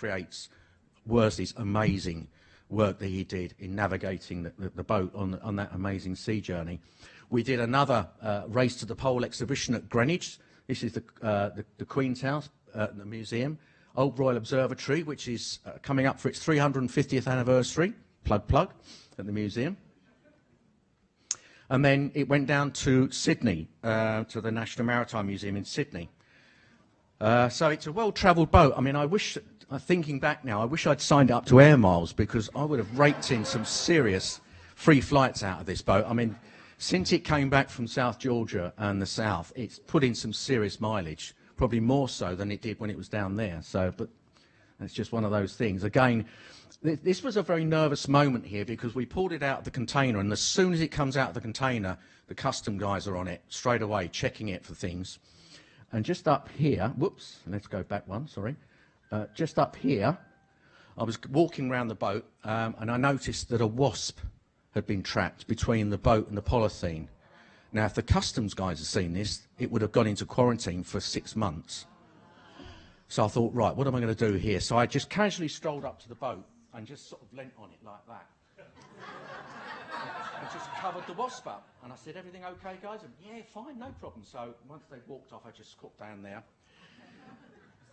recreates Worsley's amazing work that he did in navigating the boat on that amazing sea journey. We did another Race to the Pole exhibition at Greenwich. This is the Queen's House, the museum. Old Royal Observatory, which is coming up for its 350th anniversary, plug, at the museum. And then it went down to Sydney, to the National Maritime Museum in Sydney. So it's a well-travelled boat. I mean, thinking back now, I wish I'd signed up to Air Miles, because I would have raked in some serious free flights out of this boat. I mean, since it came back from South Georgia and the south, it's put in some serious mileage, probably more so than it did when it was down there. So, but it's just one of those things. Again, this was a very nervous moment here, because we pulled it out of the container, and as soon as it comes out of the container, the custom guys are on it straight away, checking it for things. And just up here, whoops, let's go back one, sorry. Just up here, I was walking around the boat, and I noticed that a wasp had been trapped between the boat and the polythene. Now, if the customs guys had seen this, it would have gone into quarantine for 6 months. So I thought, right, what am I going to do here? So I just casually strolled up to the boat and just sort of leant on it like that. And just covered the wasp up. And I said, everything okay, guys? And, yeah, fine, no problem. So once they walked off, I just squat down there.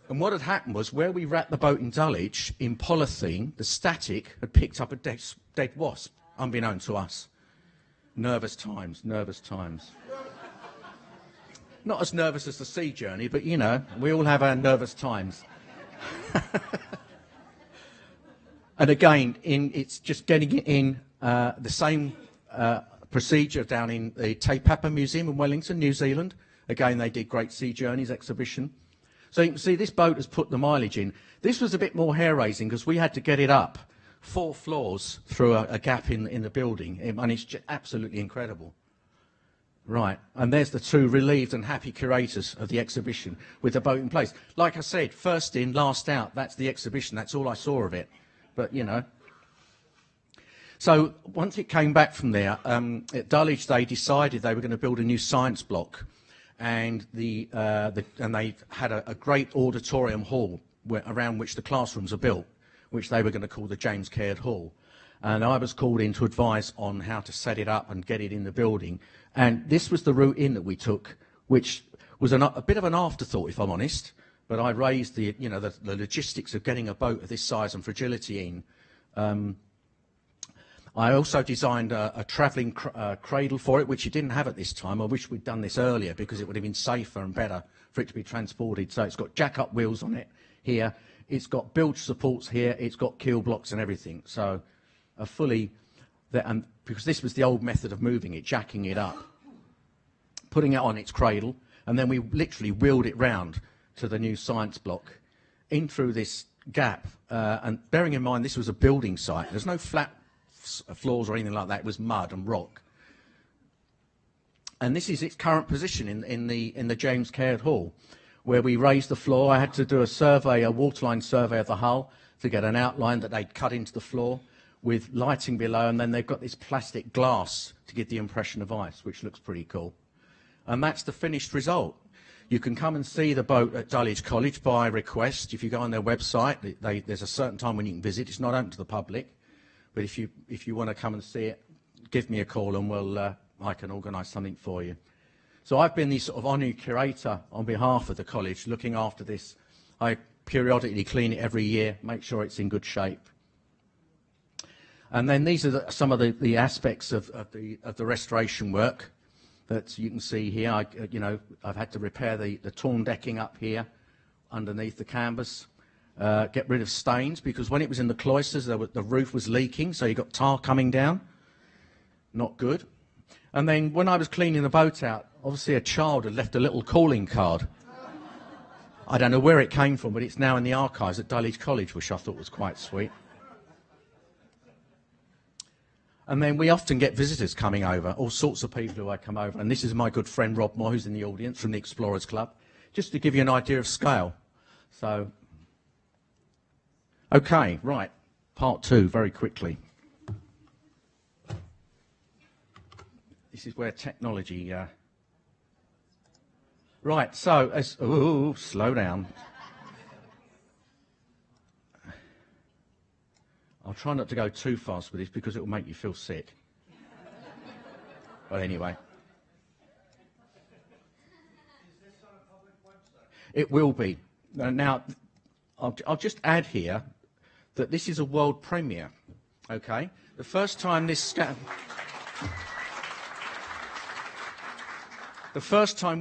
And what had happened was, where we wrapped the boat in Dulwich, in polythene, the static had picked up a dead wasp, unbeknown to us. Nervous times, nervous times. Not as nervous as the sea journey, but, you know, we all have our nervous times. And again, it's just getting it in the same procedure down in the Te Papa Museum in Wellington, New Zealand. Again, they did Great Sea Journeys exhibition. So you can see this boat has put the mileage in. This was a bit more hair-raising, because we had to get it up 4 floors through a gap in the building, and it's just absolutely incredible. Right, and there's the 2 relieved and happy curators of the exhibition with the boat in place. Like I said, first in, last out, that's the exhibition, that's all I saw of it. But, you know. So once it came back from there, at Dulwich they decided they were going to build a new science block, and they had a great auditorium hall around which the classrooms are built, which they were going to call the James Caird Hall. And I was called in to advise on how to set it up and get it in the building. And this was the route in that we took, which was a bit of an afterthought, if I'm honest. But I raised the logistics of getting a boat of this size and fragility in. I also designed a travelling cradle for it, which it didn't have at this time. I wish we'd done this earlier, because it would have been safer and better for it to be transported. So it's got jack-up wheels on it here. It's got bilge supports here. It's got keel blocks and everything. So and because this was the old method of moving it, jacking it up, putting it on its cradle, and then we literally wheeled it round to the new science block, in through this gap. And bearing in mind this was a building site, there's no flat floors or anything like that. It was mud and rock. And this is its current position in the James Caird Hall, where we raised the floor. I had to do a waterline survey of the hull to get an outline that they'd cut into the floor, with lighting below, and then they've got this plastic glass to give the impression of ice, which looks pretty cool. And that's the finished result. You can come and see the boat at Dulwich College by request. If you go on their website, there's a certain time when you can visit. It's not open to the public, but if you want to come and see it, give me a call, and I can organise something for you. So I've been the sort of honorary curator on behalf of the college, looking after this. I periodically clean it every year, make sure it's in good shape. And then these are some of the aspects of the restoration work that you can see here. I've had to repair the torn decking up here underneath the canvas, get rid of stains, because when it was in the cloisters, the roof was leaking, so you got tar coming down. Not good. And then when I was cleaning the boat out, obviously a child had left a little calling card. I don't know where it came from, but it's now in the archives at Dulwich College, which I thought was quite sweet. And then we often get visitors coming over, all sorts of people who come over. And this is my good friend Rob Moore, who's in the audience from the Explorers Club, just to give you an idea of scale. So, okay, right, part 2, very quickly. This is where technology... Right, so, slow down. I'll try not to go too fast with this because it will make you feel sick. But anyway. Is this on a public website? It will be. Now, I'll just add here that this is a world premiere, okay? The first time we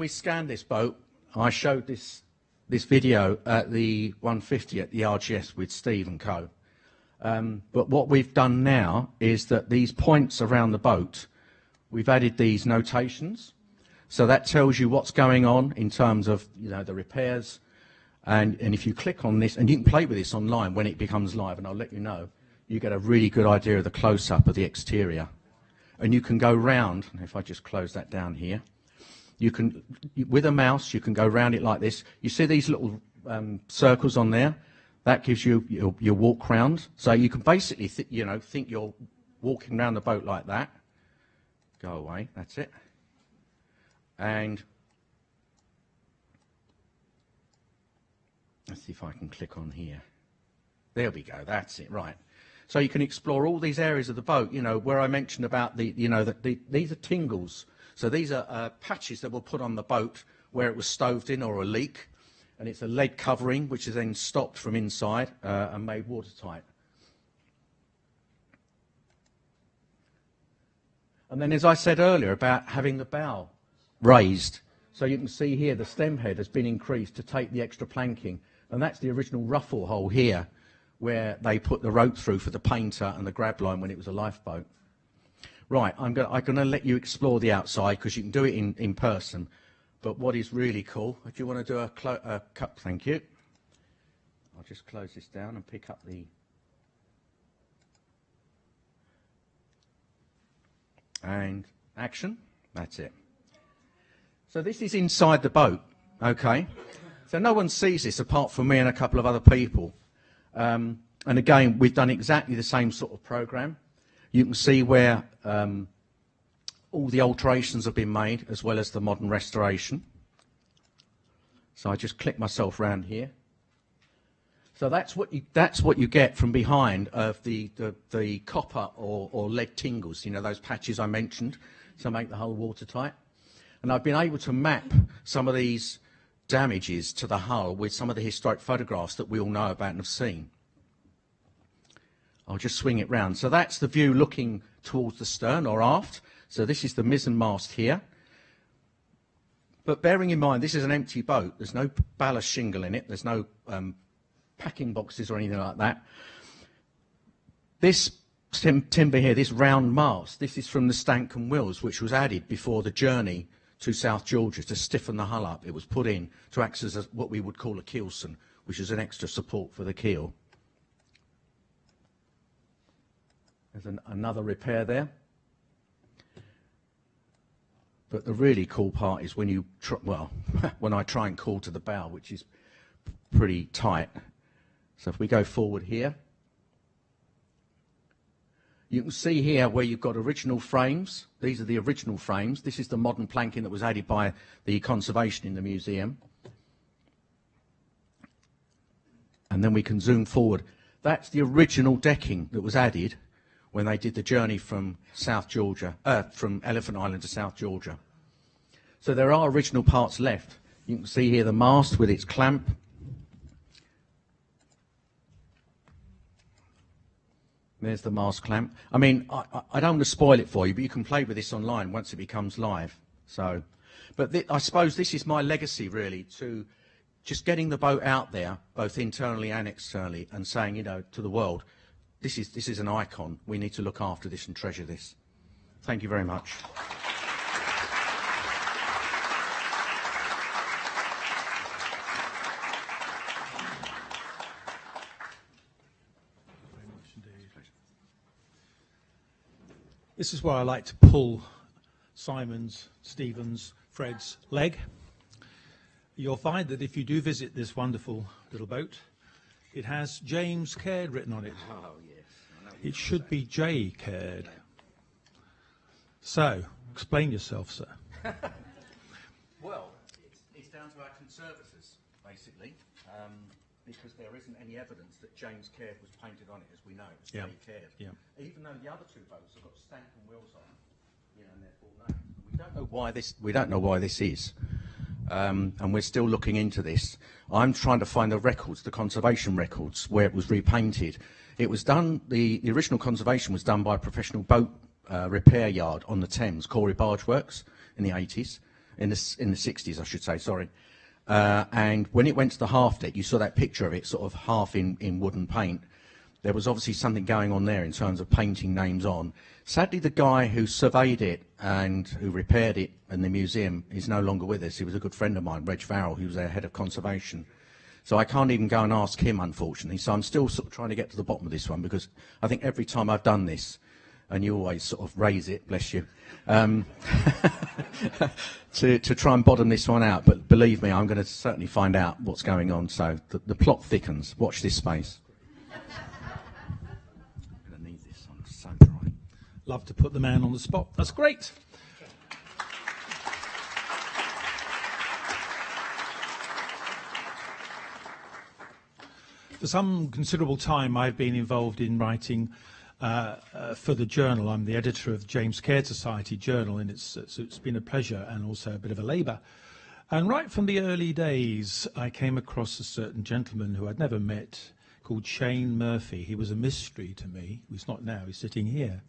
scanned this boat, I showed this video at the 150 at the RGS with Steve and co. But what we've done now is that these points around the boat, we've added these notations. So that tells you what's going on in terms of, you know, the repairs. And if you click on this, and you can play with this online when it becomes live, and I'll let you know, you get a really good idea of the close-up of the exterior. And you can go round, if I just close that down here, you can, with a mouse, you can go round it like this. You see these little circles on there? That gives you your walk round. So you can basically, think you're walking around the boat like that. Go away, that's it. And let's see if I can click on here. There we go, that's it, right. So you can explore all these areas of the boat, you know, where I mentioned about these are tingles. So these are patches that were put on the boat where it was stoved in or a leak. And it's a lead covering, which is then stopped from inside and made watertight. And then, as I said earlier, about having the bow raised. So you can see here the stem head has been increased to take the extra planking. And that's the original ruffle hole here, where they put the rope through for the painter and the grab line when it was a lifeboat. Right, I'm going to let you explore the outside because you can do it in person. But what is really cool, if you want to do a cut, thank you. I'll just close this down and pick up the... And action, that's it. So this is inside the boat, okay? So no one sees this apart from me and a couple of other people. And again, we've done exactly the same sort of program. You can see where all the alterations have been made, as well as the modern restoration. So I just click myself around here. So that's what you get from behind of the copper or lead tingles, you know, those patches I mentioned to make the hull watertight. And I've been able to map some of these damages to the hull with some of the historic photographs that we all know about and have seen. I'll just swing it round. So that's the view looking towards the stern or aft. So this is the mizzen mast here. But bearing in mind, this is an empty boat. There's no ballast shingle in it. There's no packing boxes or anything like that. This timber here, this round mast, this is from the Stanton Wills, which was added before the journey to South Georgia to stiffen the hull up. It was put in to act as what we would call a keelson, which is an extra support for the keel. There's another repair there. But the really cool part is when you, when I try and call to the bow, which is pretty tight. So if we go forward here, you can see here where you've got original frames. These are the original frames. This is the modern planking that was added by the conservation in the museum. And then we can zoom forward. That's the original decking that was added when they did the journey from South Georgia, from Elephant Island to South Georgia. So there are original parts left. You can see here the mast with its clamp. There's the mast clamp. I mean, I don't want to spoil it for you, but you can play with this online once it becomes live. So, but I suppose this is my legacy, really, to just getting the boat out there, both internally and externally, and saying, you know, to the world, this is an icon. We need to look after this and treasure this. Thank you very much. This is where I like to pull Simon's, Stephen's, Fred's leg. You'll find that if you do visit this wonderful little boat, it has James Caird written on it. Oh, yes. It should be J. Caird. So, explain yourself, sir. Well, it's down to our conservators, basically. because there isn't any evidence that James Caird was painted on it, as we know. It's Yeah. Caird. Yeah. Even though the other two boats have got stamp and wheels on, and their full names. We don't know why this. We don't know why this is, and we're still looking into this. I'm trying to find the records, the conservation records, where it was repainted. It was done. The original conservation was done by a professional boat repair yard on the Thames, Corey Barge Works, in the 80s, in the 60s, I should say. Sorry. And when it went to the half deck, you saw that picture of it, sort of half in wooden paint. There was obviously something going on there in terms of painting names on. Sadly, the guy who surveyed it and who repaired it in the museum is no longer with us. He was a good friend of mine, Reg Farrell, who was their head of conservation. So I can't even go and ask him, unfortunately. So I'm still sort of trying to get to the bottom of this one, because I think every time I've done this, and you always sort of raise it, bless you, to try and bottom this one out. But believe me, I'm going to certainly find out what's going on. So the plot thickens. Watch this space. I'm going to need this. I'm so dry. Love to put the man on the spot. That's great. For some considerable time, I've been involved in writing for the journal. I'm the editor of the James Caird Society journal, and it's been a pleasure and also a bit of a labour. And right from the early days, I came across a certain gentleman who I'd never met called Shane Murphy. He was a mystery to me. He's not now, he's sitting here.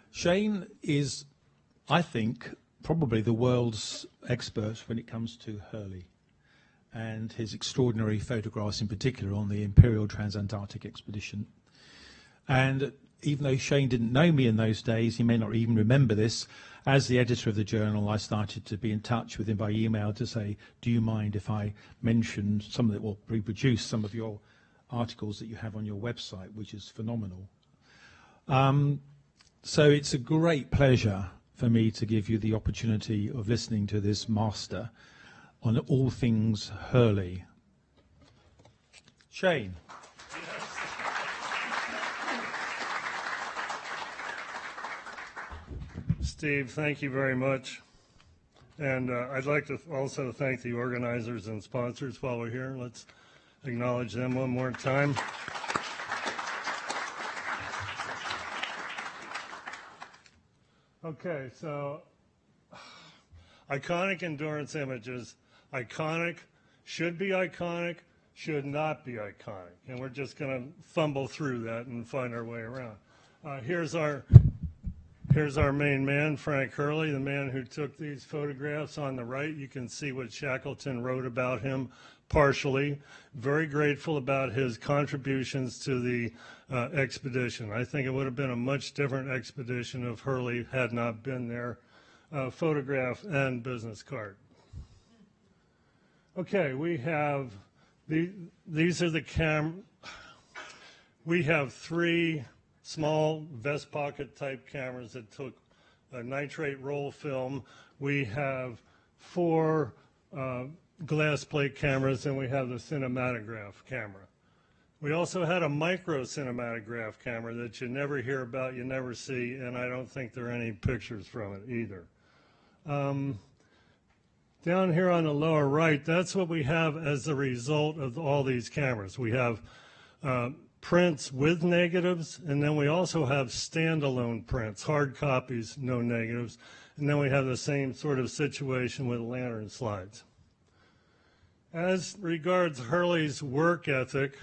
Shane is, I think, probably the world's expert when it comes to Hurley, and his extraordinary photographs in particular on the Imperial Transantarctic Expedition. And even though Shane didn't know me in those days, he may not even remember this, as the editor of the journal, I started to be in touch with him by email to say, do you mind if I mention some of it, or reproduce some of your articles that you have on your website, which is phenomenal. So it's a great pleasure for me to give you the opportunity of listening to this master on all things Hurley. Shane. Steve, thank you very much. And I'd like to also thank the organizers and sponsors while we're here. Let's acknowledge them one more time. Okay, so iconic endurance images. Iconic, should be iconic, should not be iconic. And we're just going to fumble through that and find our way around. Here's our main man, Frank Hurley, the man who took these photographs. On the right, you can see what Shackleton wrote about him partially. Very grateful about his contributions to the expedition. I think it would have been a much different expedition if Hurley had not been there. Photograph and business card. Okay, we have these are the we have 3 small vest pocket type cameras that took a nitrate roll film. We have 4 glass plate cameras, and we have the cinematograph camera. We also had a micro cinematograph camera that you never hear about, you never see, and I don't think there are any pictures from it either. Down here on the lower right, that's what we have as a result of all these cameras. We have prints with negatives, and then we also have standalone prints, hard copies, no negatives, and then we have the same sort of situation with lantern slides. As regards Hurley's work ethic,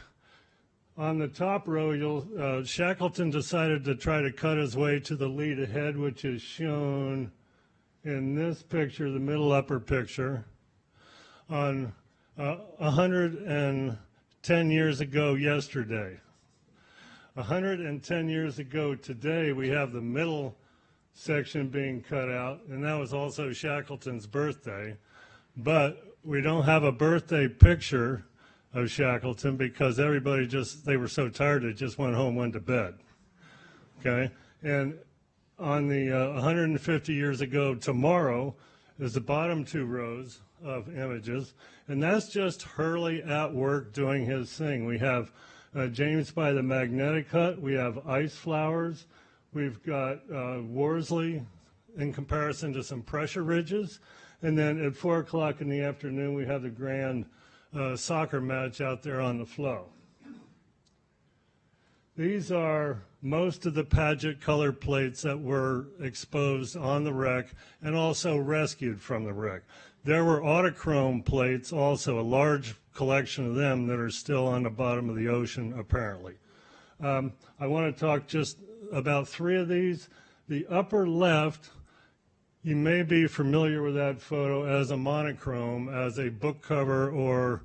on the top row, Shackleton decided to try to cut his way to the lead ahead, which is shown in this picture, the middle upper picture, on 110 years ago yesterday. 110 years ago today, we have the middle section being cut out, and that was also Shackleton's birthday. But we don't have a birthday picture of Shackleton because everybody they were so tired they just went home, went to bed. Okay? And on the 150 years ago tomorrow is the bottom 2 rows of images, and that's just Hurley at work doing his thing. We have James by the magnetic hut, we have ice flowers, we've got Worsley in comparison to some pressure ridges, and then at 4 o'clock in the afternoon we have the grand soccer match out there on the floe. These are most of the Paget color plates that were exposed on the wreck and also rescued from the wreck. There were autochrome plates, also a large collection of them that are still on the bottom of the ocean, apparently. I want to talk just about 3 of these. The upper left, you may be familiar with that photo as a monochrome, as a book cover or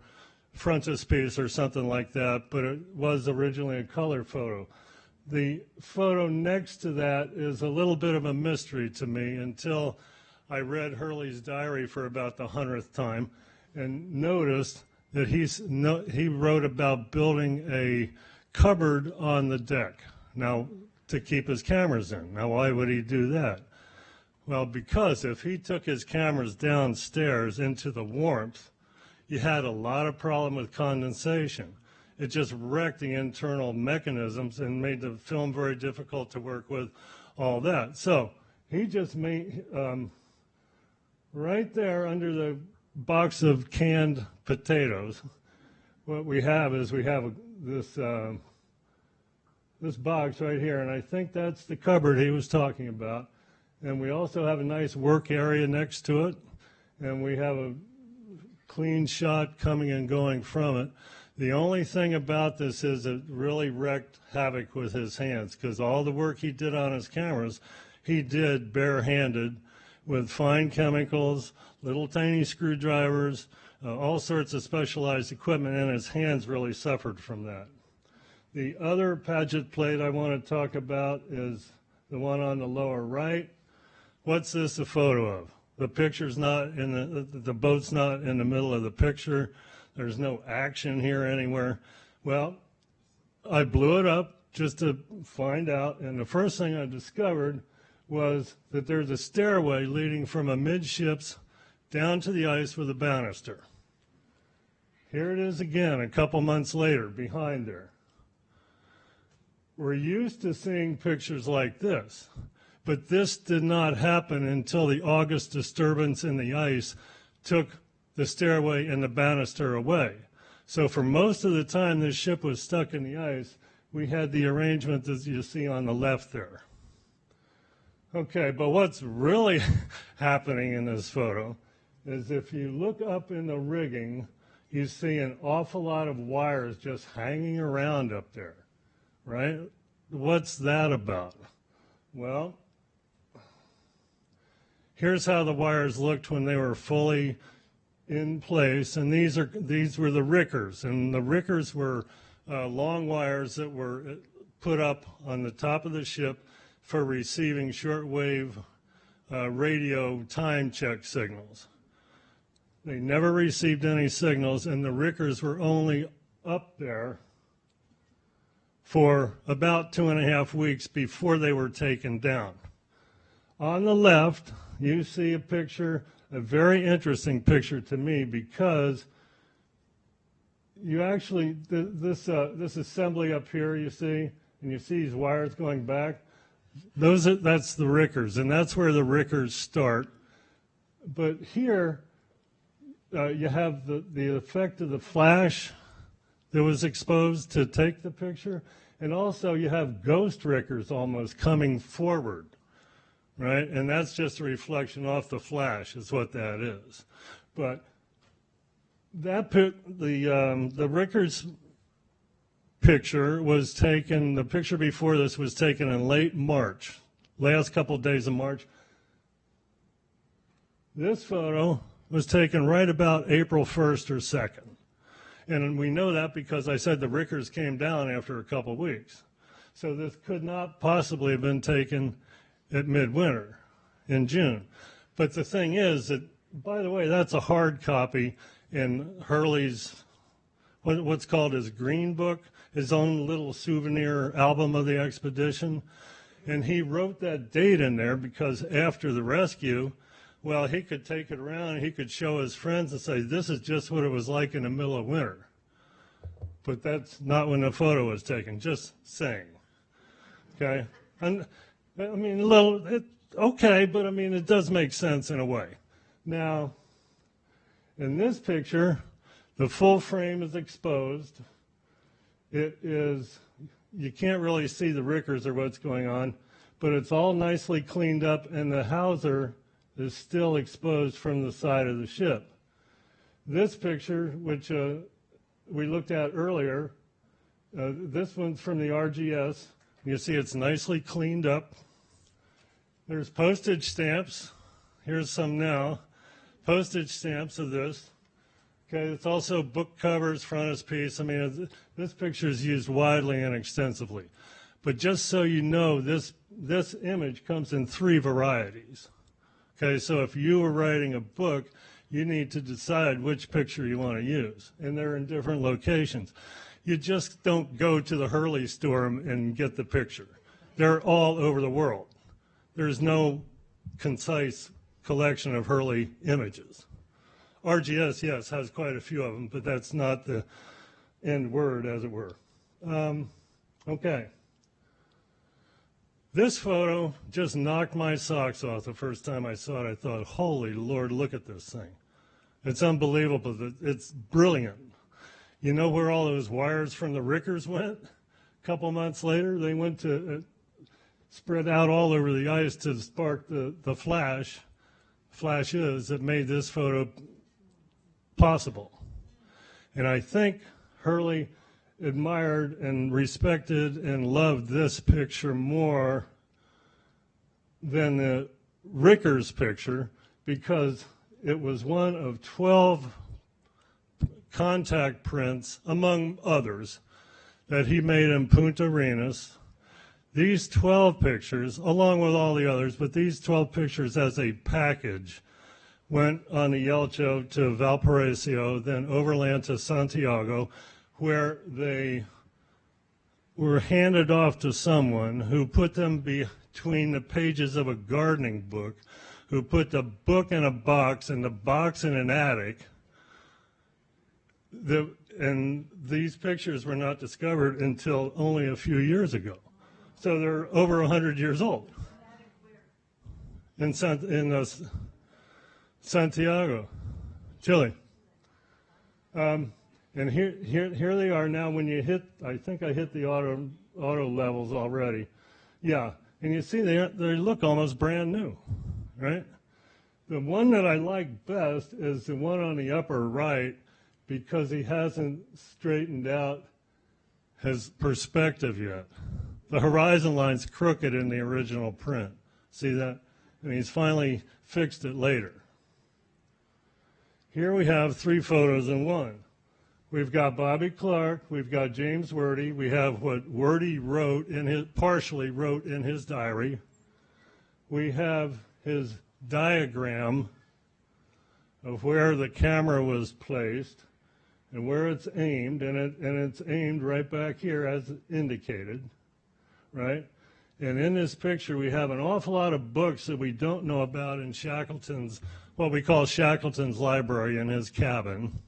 frontispiece or something like that, but it was originally a color photo. The photo next to that is a little bit of a mystery to me until I read Hurley's diary for about the 100th time and noticed that he wrote about building a cupboard on the deck, now to keep his cameras in. Now, why would he do that? Well, because if he took his cameras downstairs into the warmth, you had a lot of problem with condensation. It just wrecked the internal mechanisms and made the film very difficult to work with, all that. So he just made, right there under the box of canned potatoes, what we have is we have this box right here, and I think that's the cupboard he was talking about. And we also have a nice work area next to it, and we have a clean shot coming and going from it. The only thing about this is it really wreaked havoc with his hands, because all the work he did on his cameras, he did barehanded with fine chemicals, little tiny screwdrivers, all sorts of specialized equipment, and his hands really suffered from that. The other Paget plate I want to talk about is the one on the lower right. What's this a photo of? The picture's not in the boat's not in the middle of the picture. There's no action here anywhere. Well, I blew it up just to find out, and the first thing I discovered was that there's a stairway leading from amidships down to the ice with a banister. Here it is again a couple months later behind there. We're used to seeing pictures like this, but this did not happen until the August disturbance in the ice took the stairway and the banister away. So for most of the time this ship was stuck in the ice, we had the arrangement that you see on the left there. Okay, but what's really happening in this photo is if you look up in the rigging, you see an awful lot of wires just hanging around up there, right? What's that about? Well, here's how the wires looked when they were fully in place, and these were the rickers, and the rickers were long wires that were put up on the top of the ship for receiving shortwave radio time check signals. They never received any signals, and the rickers were only up there for about 2.5 weeks before they were taken down. On the left, you see a picture, a very interesting picture to me, because you actually, this assembly up here you see, and you see these wires going back, that's the rickers, and that's where the rickers start. But here, you have the effect of the flash that was exposed to take the picture, and also you have ghost rickers almost coming forward, right? And that's just a reflection off the flash is what that is. But that the rickers picture was taken, the picture before this was taken in late March, last couple of days of March. This photo was taken right about April 1st or 2nd. And we know that because I said the rickers came down after a couple of weeks. So this could not possibly have been taken at midwinter in June. But the thing is that, by the way, that's a hard copy in Hurley's, what's called his Green Book, his own little souvenir album of the expedition. And he wrote that date in there because after the rescue, well, he could take it around and he could show his friends and say, this is just what it was like in the middle of winter. But that's not when the photo was taken, just saying. Okay? And I mean, okay, but I mean, it does make sense in a way. Now, in this picture, The full frame is exposed. It is, you can't really see the rickers or what's going on, but it's all nicely cleaned up, and the hawser is still exposed from the side of the ship. This picture, which we looked at earlier, this one's from the RGS. You see it's nicely cleaned up. There's postage stamps. Here's some now. Postage stamps of this. Okay, it's also book covers, frontispiece. I mean, this picture is used widely and extensively. But just so you know, this image comes in 3 varieties. Okay, so if you were writing a book, you need to decide which picture you want to use. And they're in different locations. You just don't go to the Hurley store and get the picture. They're all over the world. There's no concise collection of Hurley images. RGS, yes, has quite a few of them, but that's not the end word, as it were. Okay. This photo just knocked my socks off the first time I saw it. I thought, holy Lord, look at this thing. It's unbelievable. It's brilliant. You know where all those wires from the rickers went? A couple months later, they went to spread out all over the ice to spark the flashes that made this photo possible. And I think Hurley admired and respected and loved this picture more than the Rickers picture, because it was one of 12 contact prints, among others, that he made in Punta Arenas. These 12 pictures, along with all the others, but these 12 pictures as a package went on the Yelcho to Valparaiso, then overland to Santiago, where they were handed off to someone who put them between the pages of a gardening book, who put the book in a box and the box in an attic. And these pictures were not discovered until only a few years ago. So they're over 100 years old. In Santiago, Chile. And here they are now. When you hit, I think I hit the auto levels already. Yeah, and you see they look almost brand new, right? The one that I like best is the one on the upper right, because he hasn't straightened out his perspective yet. The horizon line's crooked in the original print. See that? And he's finally fixed it later. Here we have 3 photos in one. We've got Bobby Clark, we've got James Wordie, we have what Wordie partially wrote in his diary. We have his diagram of where the camera was placed and where it's aimed, and it's aimed right back here as indicated, right? And in this picture, we have an awful lot of books that we don't know about in Shackleton's, what we call Shackleton's library in his cabin.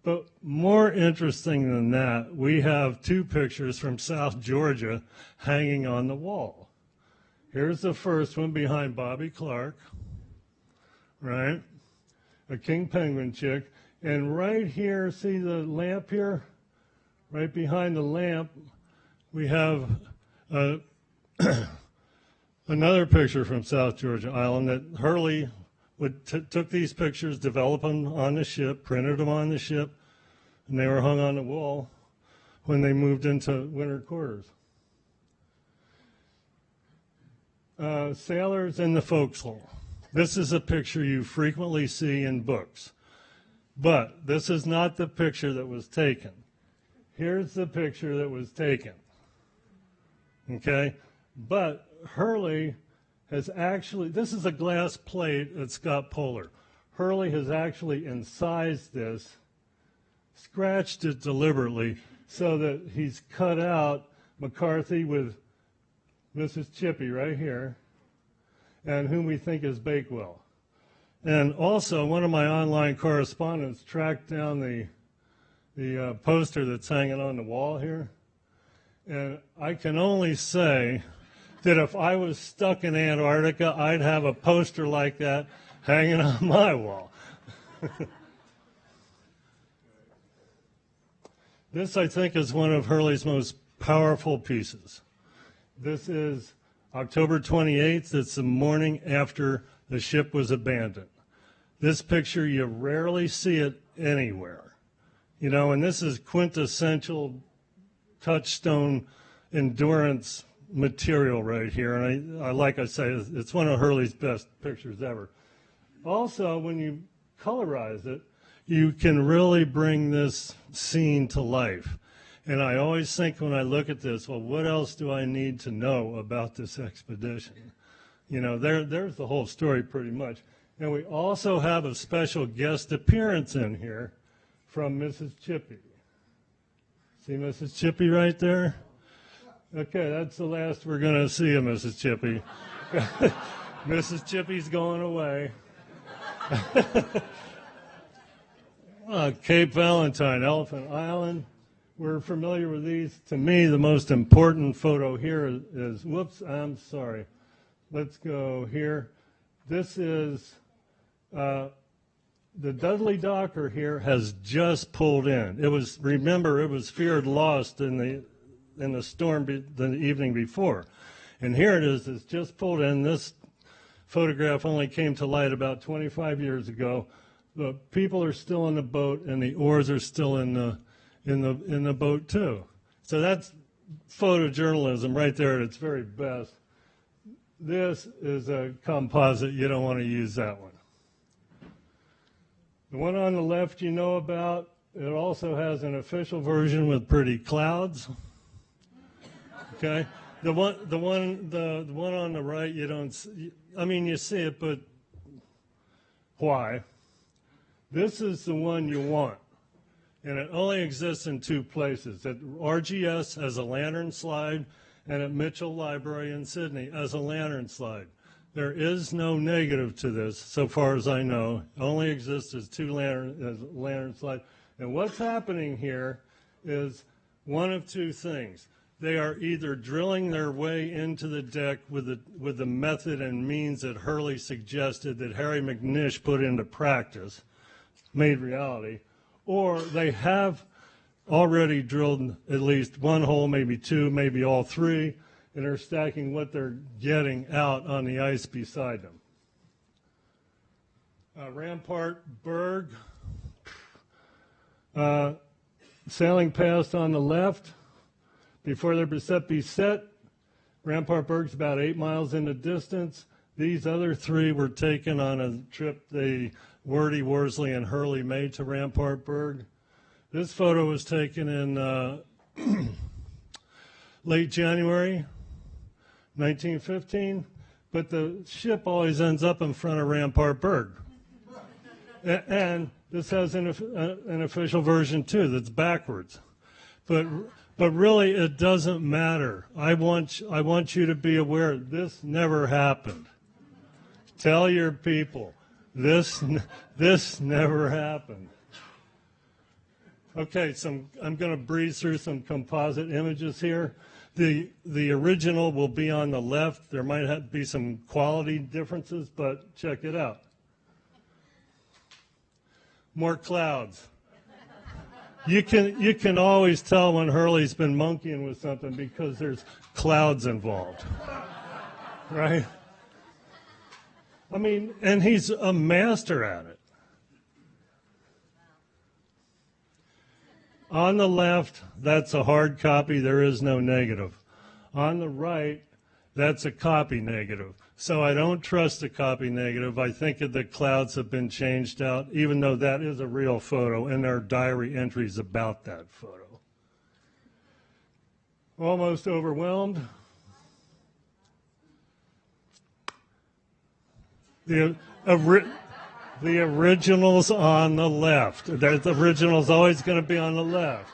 But more interesting than that, we have 2 pictures from South Georgia hanging on the wall. Here's the first one behind Bobby Clark, right? A king penguin chick. And right here, see the lamp here? Right behind the lamp, we have another picture from South Georgia Island that Hurley took these pictures, developed them on the ship, printed them on the ship, and they were hung on the wall when they moved into winter quarters. Sailors in the forecastle. This is a picture you frequently see in books, but this is not the picture that was taken. Here's the picture that was taken, okay? But Hurley has actually, this is a glass plate at Scott Polar. Hurley has actually incised this, scratched it deliberately so that he's cut out McCarthy with Mrs. Chippy right here, and whom we think is Bakewell. And also, one of my online correspondents tracked down the poster that's hanging on the wall here, and I can only say that if I was stuck in Antarctica, I'd have a poster like that hanging on my wall. This, I think, is one of Hurley's most powerful pieces. This is October 28th. It's the morning after the ship was abandoned. This picture, you rarely see it anywhere. You know, and this is quintessential touchstone endurance material right here. And I like I say, it's one of Hurley's best pictures ever. Also, when you colorize it, you can really bring this scene to life. And I always think when I look at this, well, what else do I need to know about this expedition? You know, there's the whole story pretty much. And we also have a special guest appearance in here from Mrs. Chippy. See Mrs. Chippy right there? Okay, that's the last we're going to see of Mrs. Chippy. Mrs. Chippy's going away. Cape Valentine, Elephant Island. We're familiar with these. To me, the most important photo here is, whoops, I'm sorry. Let's go here. This is, the Dudley Docker here has just pulled in. It was, remember, it was feared lost in the storm the evening before. And here it is, it's just pulled in. This photograph only came to light about 25 years ago. The people are still in the boat, and the oars are still in the boat too. So that's photojournalism right there at its very best. This is a composite. You don't want to use that one. The one on the left you know about. It also has an official version with pretty clouds. Okay, the one on the right you don't see, I mean you see it, but why? This is the one you want, and it only exists in two places: at RGS as a lantern slide, and at Mitchell Library in Sydney as a lantern slide. There is no negative to this, so far as I know. It only exists as lantern slide. And what's happening here is one of two things. They are either drilling their way into the deck with the method and means that Hurley suggested, that Harry McNish put into practice, made reality, or they have already drilled at least one hole, maybe two, maybe all three, and are stacking what they're getting out on the ice beside them. Rampart Berg, sailing past on the left. Before they're beset, Rampart Berg's about 8 miles in the distance. These other three were taken on a trip Wordy, Worsley, and Hurley made to Rampart Berg. This photo was taken in late January 1915, but the ship always ends up in front of Rampart Berg. And this has an official version too that's backwards. But really, it doesn't matter. I want you to be aware this never happened. Tell your people this never happened. Okay, I'm going to breeze through some composite images here. The original will be on the left. There might be some quality differences, but check it out. More clouds. You can always tell when Hurley's been monkeying with something because there's clouds involved, right? I mean, and he's a master at it. On the left, that's a hard copy. There is no negative. On the right, that's a copy negative. So I don't trust the copy negative. I think that the clouds have been changed out, even though that is a real photo, and there are diary entries about that photo. Almost overwhelmed. The original's on the left. The original's always going to be on the left.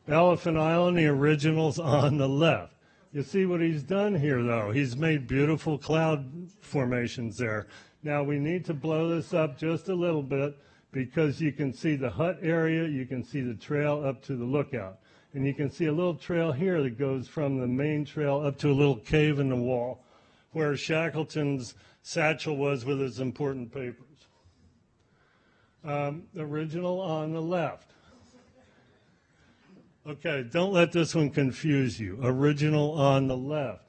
Elephant Island, the original's on the left. You see what he's done here, though. He's made beautiful cloud formations there. Now, we need to blow this up just a little bit because you can see the hut area, you can see the trail up to the lookout. And you can see a little trail here that goes from the main trail up to a little cave in the wall where Shackleton's satchel was with his important papers. Original on the left. Okay, don't let this one confuse you. Original on the left.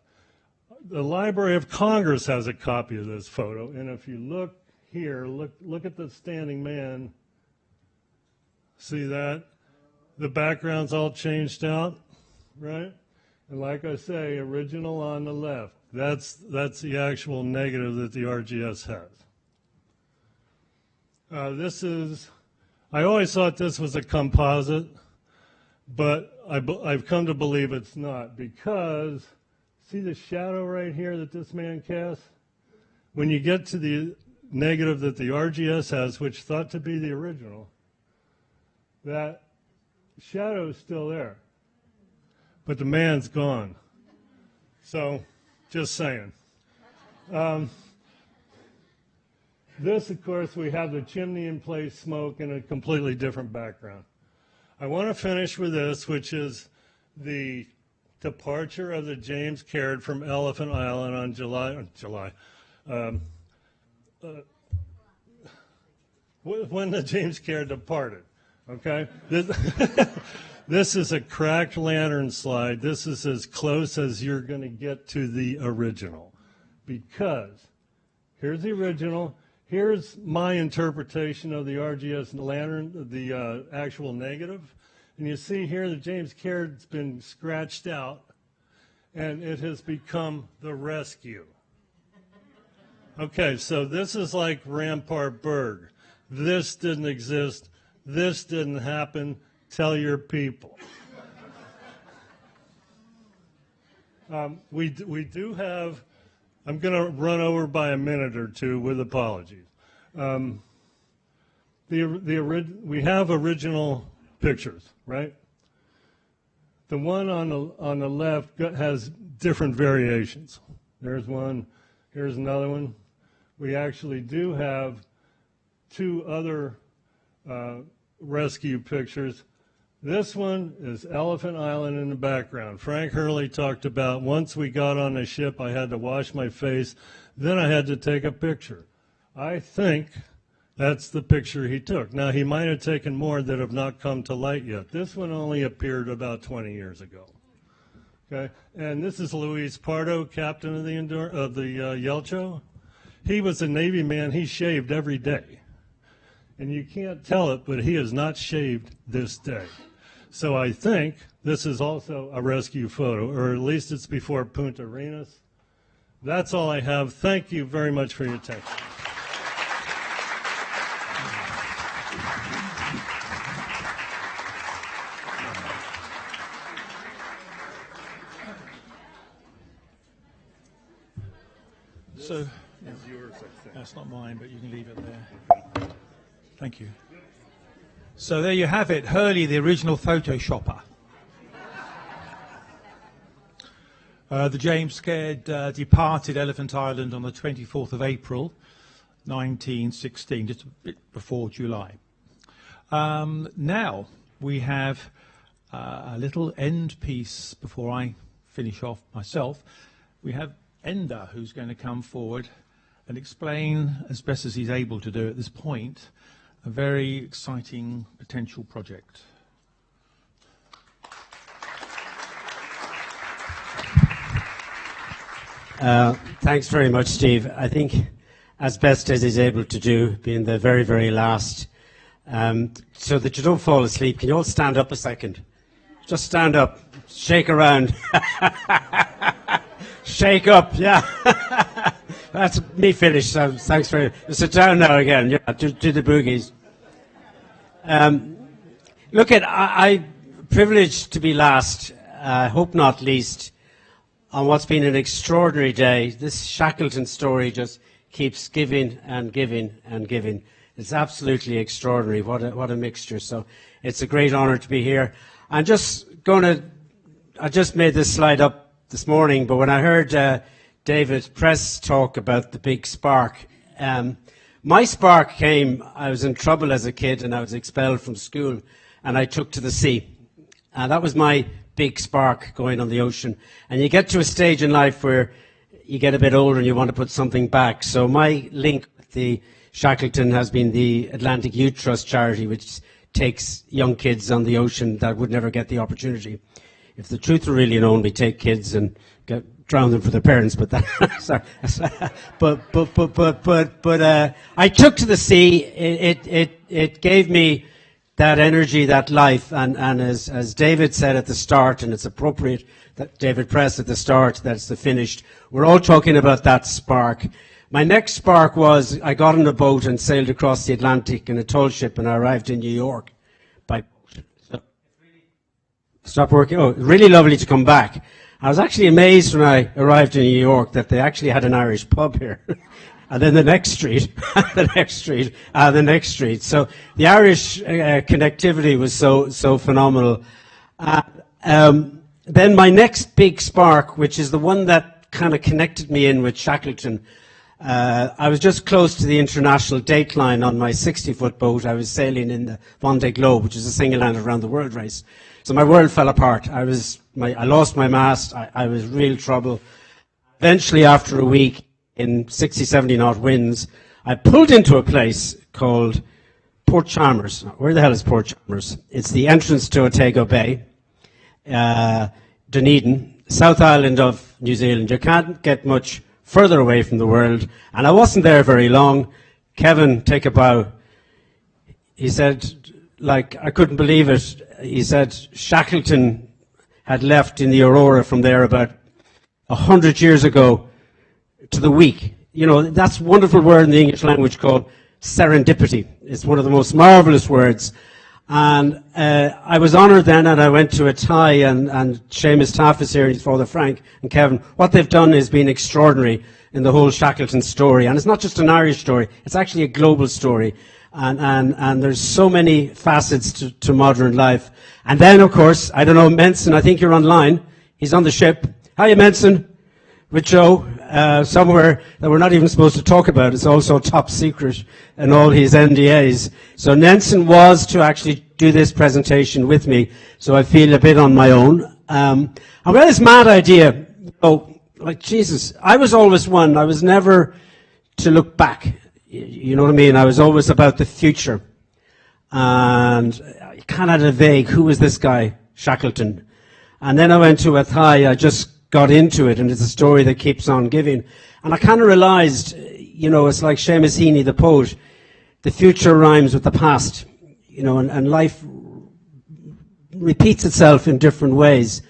The Library of Congress has a copy of this photo, and if you look here, look at the standing man. See that? The background's all changed out, right? And like I say, original on the left. That's the actual negative that the RGS has. I always thought this was a composite, but I've come to believe it's not, because see the shadow right here that this man casts? When you get to the negative that the RGS has, which thought to be the original, that shadow is still there, but the man's gone. So, just saying. This, of course, we have the chimney in place, smoke, and a completely different background. I want to finish with this, which is the departure of the James Caird from Elephant Island on when the James Caird departed. Okay, this is a cracked lantern slide. This is as close as you're going to get to the original, because here's the original. Here's my interpretation of the RGS lantern, the actual negative. And you see here the James Caird's been scratched out, and it has become the rescue. Okay, so this is like Rampart Berg. This didn't exist. This didn't happen. Tell your people. We do have, I'm going to run over by a minute or two with apologies. We have original pictures, right? The one on the left has different variations. There's one, here's another one. We actually do have two other rescue pictures. This one is Elephant Island in the background. Frank Hurley talked about, once we got on the ship, I had to wash my face, then I had to take a picture. I think that's the picture he took. Now, he might have taken more that have not come to light yet. This one only appeared about 20 years ago. Okay, and this is Luis Pardo, captain of the Yelcho. He was a Navy man. He shaved every day. And you can't tell it, but he has not shaved this day. So I think this is also a rescue photo, or at least it's before Punta Arenas. That's all I have. Thank you very much for your attention. So, that's not mine, but you can leave it there. Thank you. So there you have it, Hurley, the original photoshopper. The James Caird departed Elephant Island on the 24th of April, 1916, just a bit before July. Now we have a little end piece before I finish off myself. We have Enda, who's going to come forward and explain, as best as he's able to do at this point, a very exciting potential project. Thanks very much, Steve. I think as best as he's able to do, being the very, very last, so that you don't fall asleep, can you all stand up a second? Just stand up, shake around. Shake up, yeah. That's me finished, so thanks very much. Sit down now again, yeah, do the boogies. Look, I'm privileged to be last, hope not least, on what's been an extraordinary day. This Shackleton story just keeps giving and giving and giving. It's absolutely extraordinary. What a mixture. So it's a great honour to be here. I just made this slide up this morning, but when I heard David Press talk about the big spark, my spark came, I was in trouble as a kid and I was expelled from school and I took to the sea. That was my big spark, going on the ocean. And you get to a stage in life where you get a bit older and you want to put something back. So my link with the Shackleton has been the Atlantic Youth Trust charity, which takes young kids on the ocean that would never get the opportunity. If the truth were really known, we take kids and drown them for their parents. But that, sorry, but I took to the sea. It gave me that energy, that life, and as David said at the start, and it's appropriate that David pressed at the start, that's the finished. We're all talking about that spark. My next spark was I got on a boat and sailed across the Atlantic in a tall ship, and I arrived in New York by boat. Stop working. Oh, really lovely to come back. I was actually amazed when I arrived in New York that they actually had an Irish pub here. And then the next street, the next street, the next street. So the Irish connectivity was so phenomenal. Then my next big spark, which is the one that kind of connected me in with Shackleton, I was just close to the international date line on my 60-foot boat. I was sailing in the Vendée Globe, which is a single-handed around the world race. So my world fell apart. I lost my mast. I was real trouble. Eventually, after a week, in 60, 70 knot winds, I pulled into a place called Port Chalmers. Where the hell is Port Chalmers? It's the entrance to Otago Bay, Dunedin, South Island of New Zealand. You can't get much further away from the world. And I wasn't there very long. Kevin, take a bow. He said, like, I couldn't believe it. He said Shackleton had left in the Aurora from there about 100 years ago to the week. You know, that's a wonderful word in the English language called serendipity. It's one of the most marvelous words. And I was honoured then, and I went to a tie, and Seamus Taff is here, and his father Frank, and Kevin. What they've done has been extraordinary in the whole Shackleton story. And it's not just an Irish story, it's actually a global story. And there's so many facets to modern life. And then, of course, I don't know, Menson, I think you're online. He's on the ship. Hiya, Menson. With Joe, somewhere that we're not even supposed to talk about. It's also top secret and all his NDAs. So Nenson was to actually do this presentation with me, so I feel a bit on my own. I've got this mad idea. Oh, like Jesus, I was always one. I was never to look back. You know what I mean? I was always about the future. And I kind of had a vague, who was this guy, Shackleton? And then I went to Athy. I just got into it, and it's a story that keeps on giving. And I kind of realized, you know, it's like Seamus Heaney, the poet, the future rhymes with the past, you know, and life repeats itself in different ways.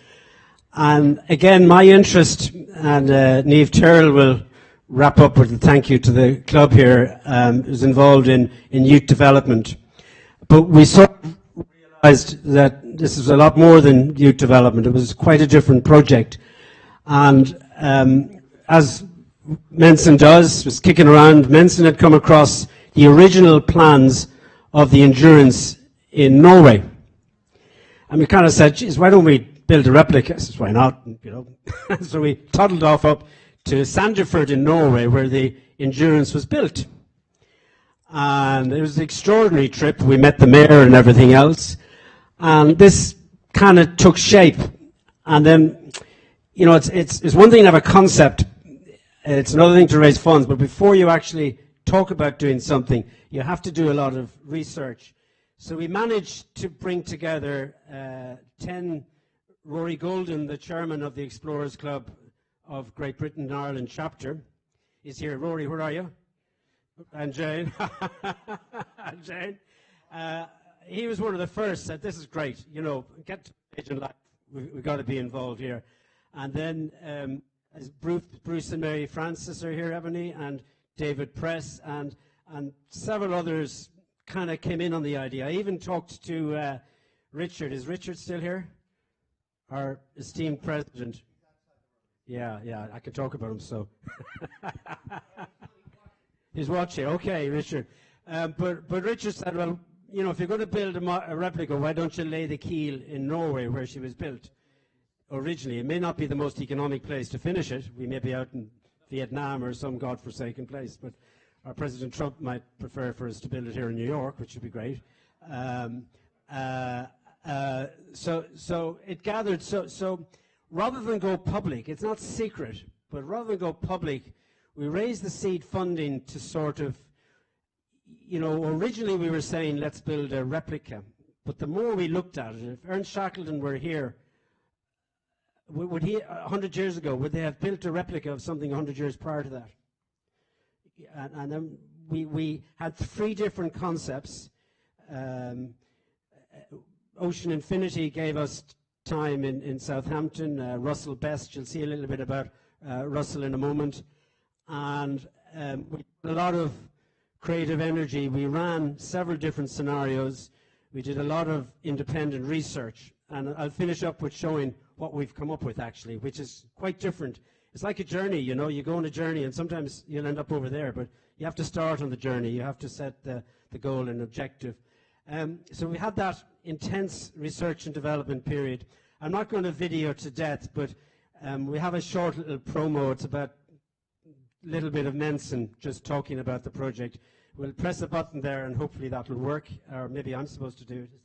And again, my interest, and Niamh Tyrrell will wrap up with a thank you to the club here, is involved in youth development. But we sort of realized that this is a lot more than youth development. It was quite a different project. And as Menson was kicking around, Menson had come across the original plans of the Endurance in Norway. And we kind of said, geez, why don't we build a replica? I said, why not? You know. So we toddled off up to Sandefjord in Norway, where the Endurance was built. And it was an extraordinary trip. We met the mayor and everything else. And this kind of took shape. And then, you know, it's one thing to have a concept, it's another thing to raise funds, but before you actually talk about doing something, you have to do a lot of research. So we managed to bring together 10, Rory Golden, the chairman of the Explorers Club of Great Britain and Ireland chapter, is here. Rory, where are you? And Jane. And Jane. He was one of the first, said, this is great, you know, get to stage in life, we've got to be involved here. And then as Bruce and Mary Francis are here, Ebony, and David Press, and several others kind of came in on the idea. I even talked to Richard. Is Richard still here? Our esteemed president. Yeah, I can talk about him, so. He's watching. Okay, Richard. But Richard said, well, you know, if you're going to build a replica, why don't you lay the keel in Norway, where she was built originally? It may not be the most economic place to finish it. We may be out in Vietnam or some godforsaken place, but our President Trump might prefer for us to build it here in New York, which would be great. So it gathered. So rather than go public, it's not secret, but rather than go public, we raised the seed funding to sort of, you know, originally we were saying let's build a replica, but the more we looked at it, if Ernest Shackleton were here, would he, 100 years ago, would they have built a replica of something 100 years prior to that? And then we had three different concepts. Ocean Infinity gave us time in Southampton. Russell Best, you'll see a little bit about Russell in a moment. And we did a lot of creative energy. We ran several different scenarios. We did a lot of independent research. And I'll finish up with showing what we've come up with, actually, which is quite different. It's like a journey, you know. You go on a journey, and sometimes you'll end up over there, but you have to start on the journey. You have to set the goal and objective. So we had that intense research and development period. I'm not going to video to death, but we have a short little promo. It's about a little bit of Menson just talking about the project. We'll press a button there, and hopefully that will work. Or maybe I'm supposed to do it. Is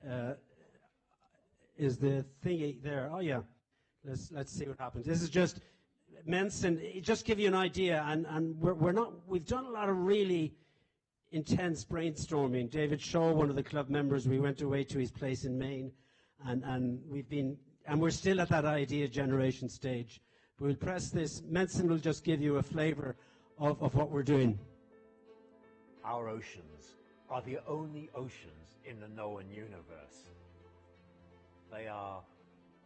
that? Is the thingy there? Oh yeah. Let's see what happens. This is just Menson. Just give you an idea, and we've done a lot of really intense brainstorming. David Shaw, one of the club members, we went away to his place in Maine, and we're still at that idea generation stage. But we'll press this. Menson will just give you a flavour of what we're doing. Our oceans are the only oceans in the known universe. They are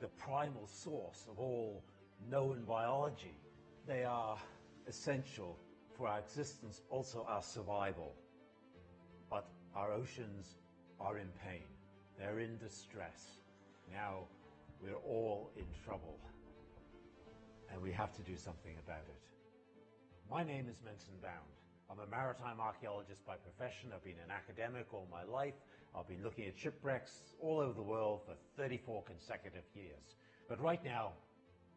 the primal source of all known biology. They are essential for our existence, also our survival. But our oceans are in pain. They're in distress. Now we're all in trouble, and we have to do something about it. My name is Menson Bound. I'm a maritime archaeologist by profession. I've been an academic all my life. I've been looking at shipwrecks all over the world for 34 consecutive years. But right now,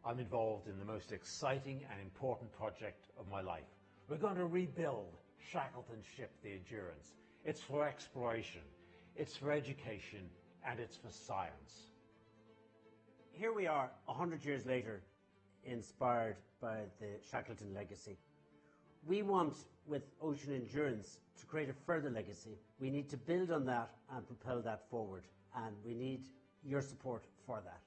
I'm involved in the most exciting and important project of my life. We're going to rebuild Shackleton's ship, the Endurance. It's for exploration, it's for education, and it's for science. Here we are, 100 years later, inspired by the Shackleton legacy. We want, with Ocean Endurance, to create a further legacy. We need to build on that and propel that forward, and we need your support for that.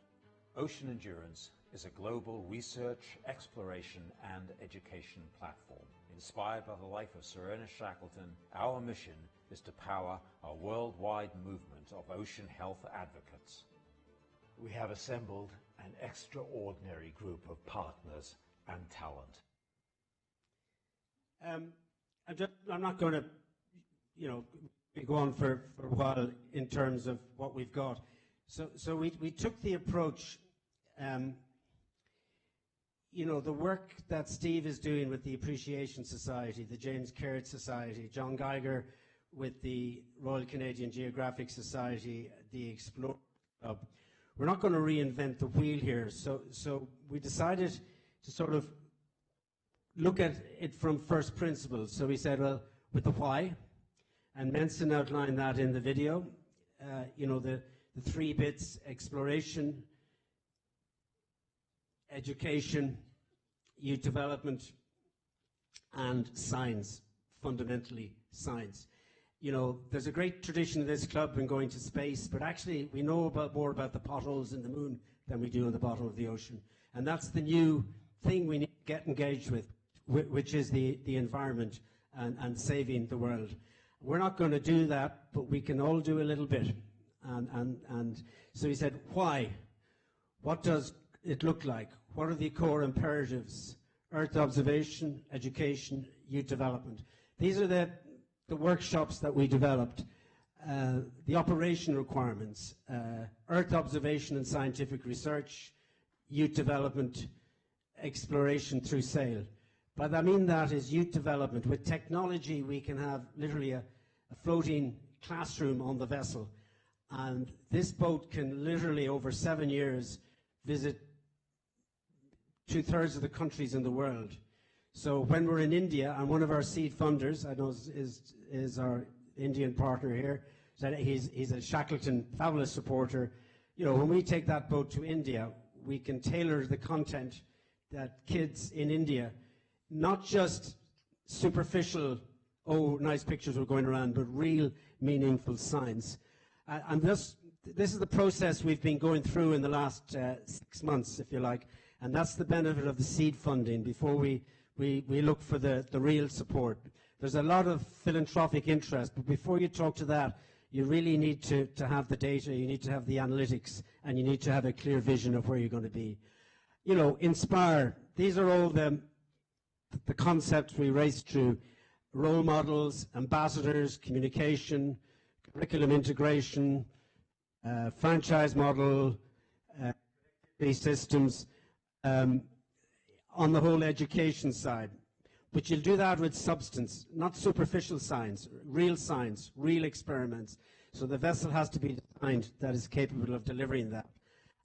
Ocean Endurance is a global research, exploration, and education platform. Inspired by the life of Sir Ernest Shackleton, our mission is to power a worldwide movement of ocean health advocates. We have assembled an extraordinary group of partners and talent. I'm not going to, go on for a while in terms of what we've got. So we took the approach, the work that Steve is doing with the Appreciation Society, the James Caird Society, John Geiger with the Royal Canadian Geographic Society, the Explore Club. We're not going to reinvent the wheel here. So we decided to sort of look at it from first principles. So we said, well, with the why, and Menson outlined that in the video, the three bits: exploration, education, youth development, and science, fundamentally science. There's a great tradition in this club in going to space, but actually we know more about the potholes in the moon than we do in the bottom of the ocean. And that's the new thing we need to get engaged with, which is the environment and saving the world. We're not going to do that, but we can all do a little bit. And so he said, why? What does it look like? What are the core imperatives? Earth observation, education, youth development. These are the workshops that we developed. The operation requirements, Earth observation and scientific research, youth development, exploration through sail. By that I mean that is youth development. With technology, we can have literally a floating classroom on the vessel. And this boat can literally, over 7 years, visit 2/3 of the countries in the world. So when we're in India, and one of our seed funders, I know is our Indian partner here, he's a Shackleton fabulous supporter. When we take that boat to India, we can tailor the content that kids in India, not just superficial oh, nice pictures were going around, but real meaningful science. And this is the process we've been going through in the last 6 months, if you like, and that's the benefit of the seed funding before we look for the real support. There's a lot of philanthropic interest, but before you talk to that, you really need to have the data, you need to have the analytics, and you need to have a clear vision of where you're going to be. You know, inspire. These are all the concepts we race through. Role models, ambassadors, communication, curriculum integration, franchise model, systems, on the whole education side. But you'll do that with substance, not superficial science, real experiments. So the vessel has to be designed that is capable of delivering that.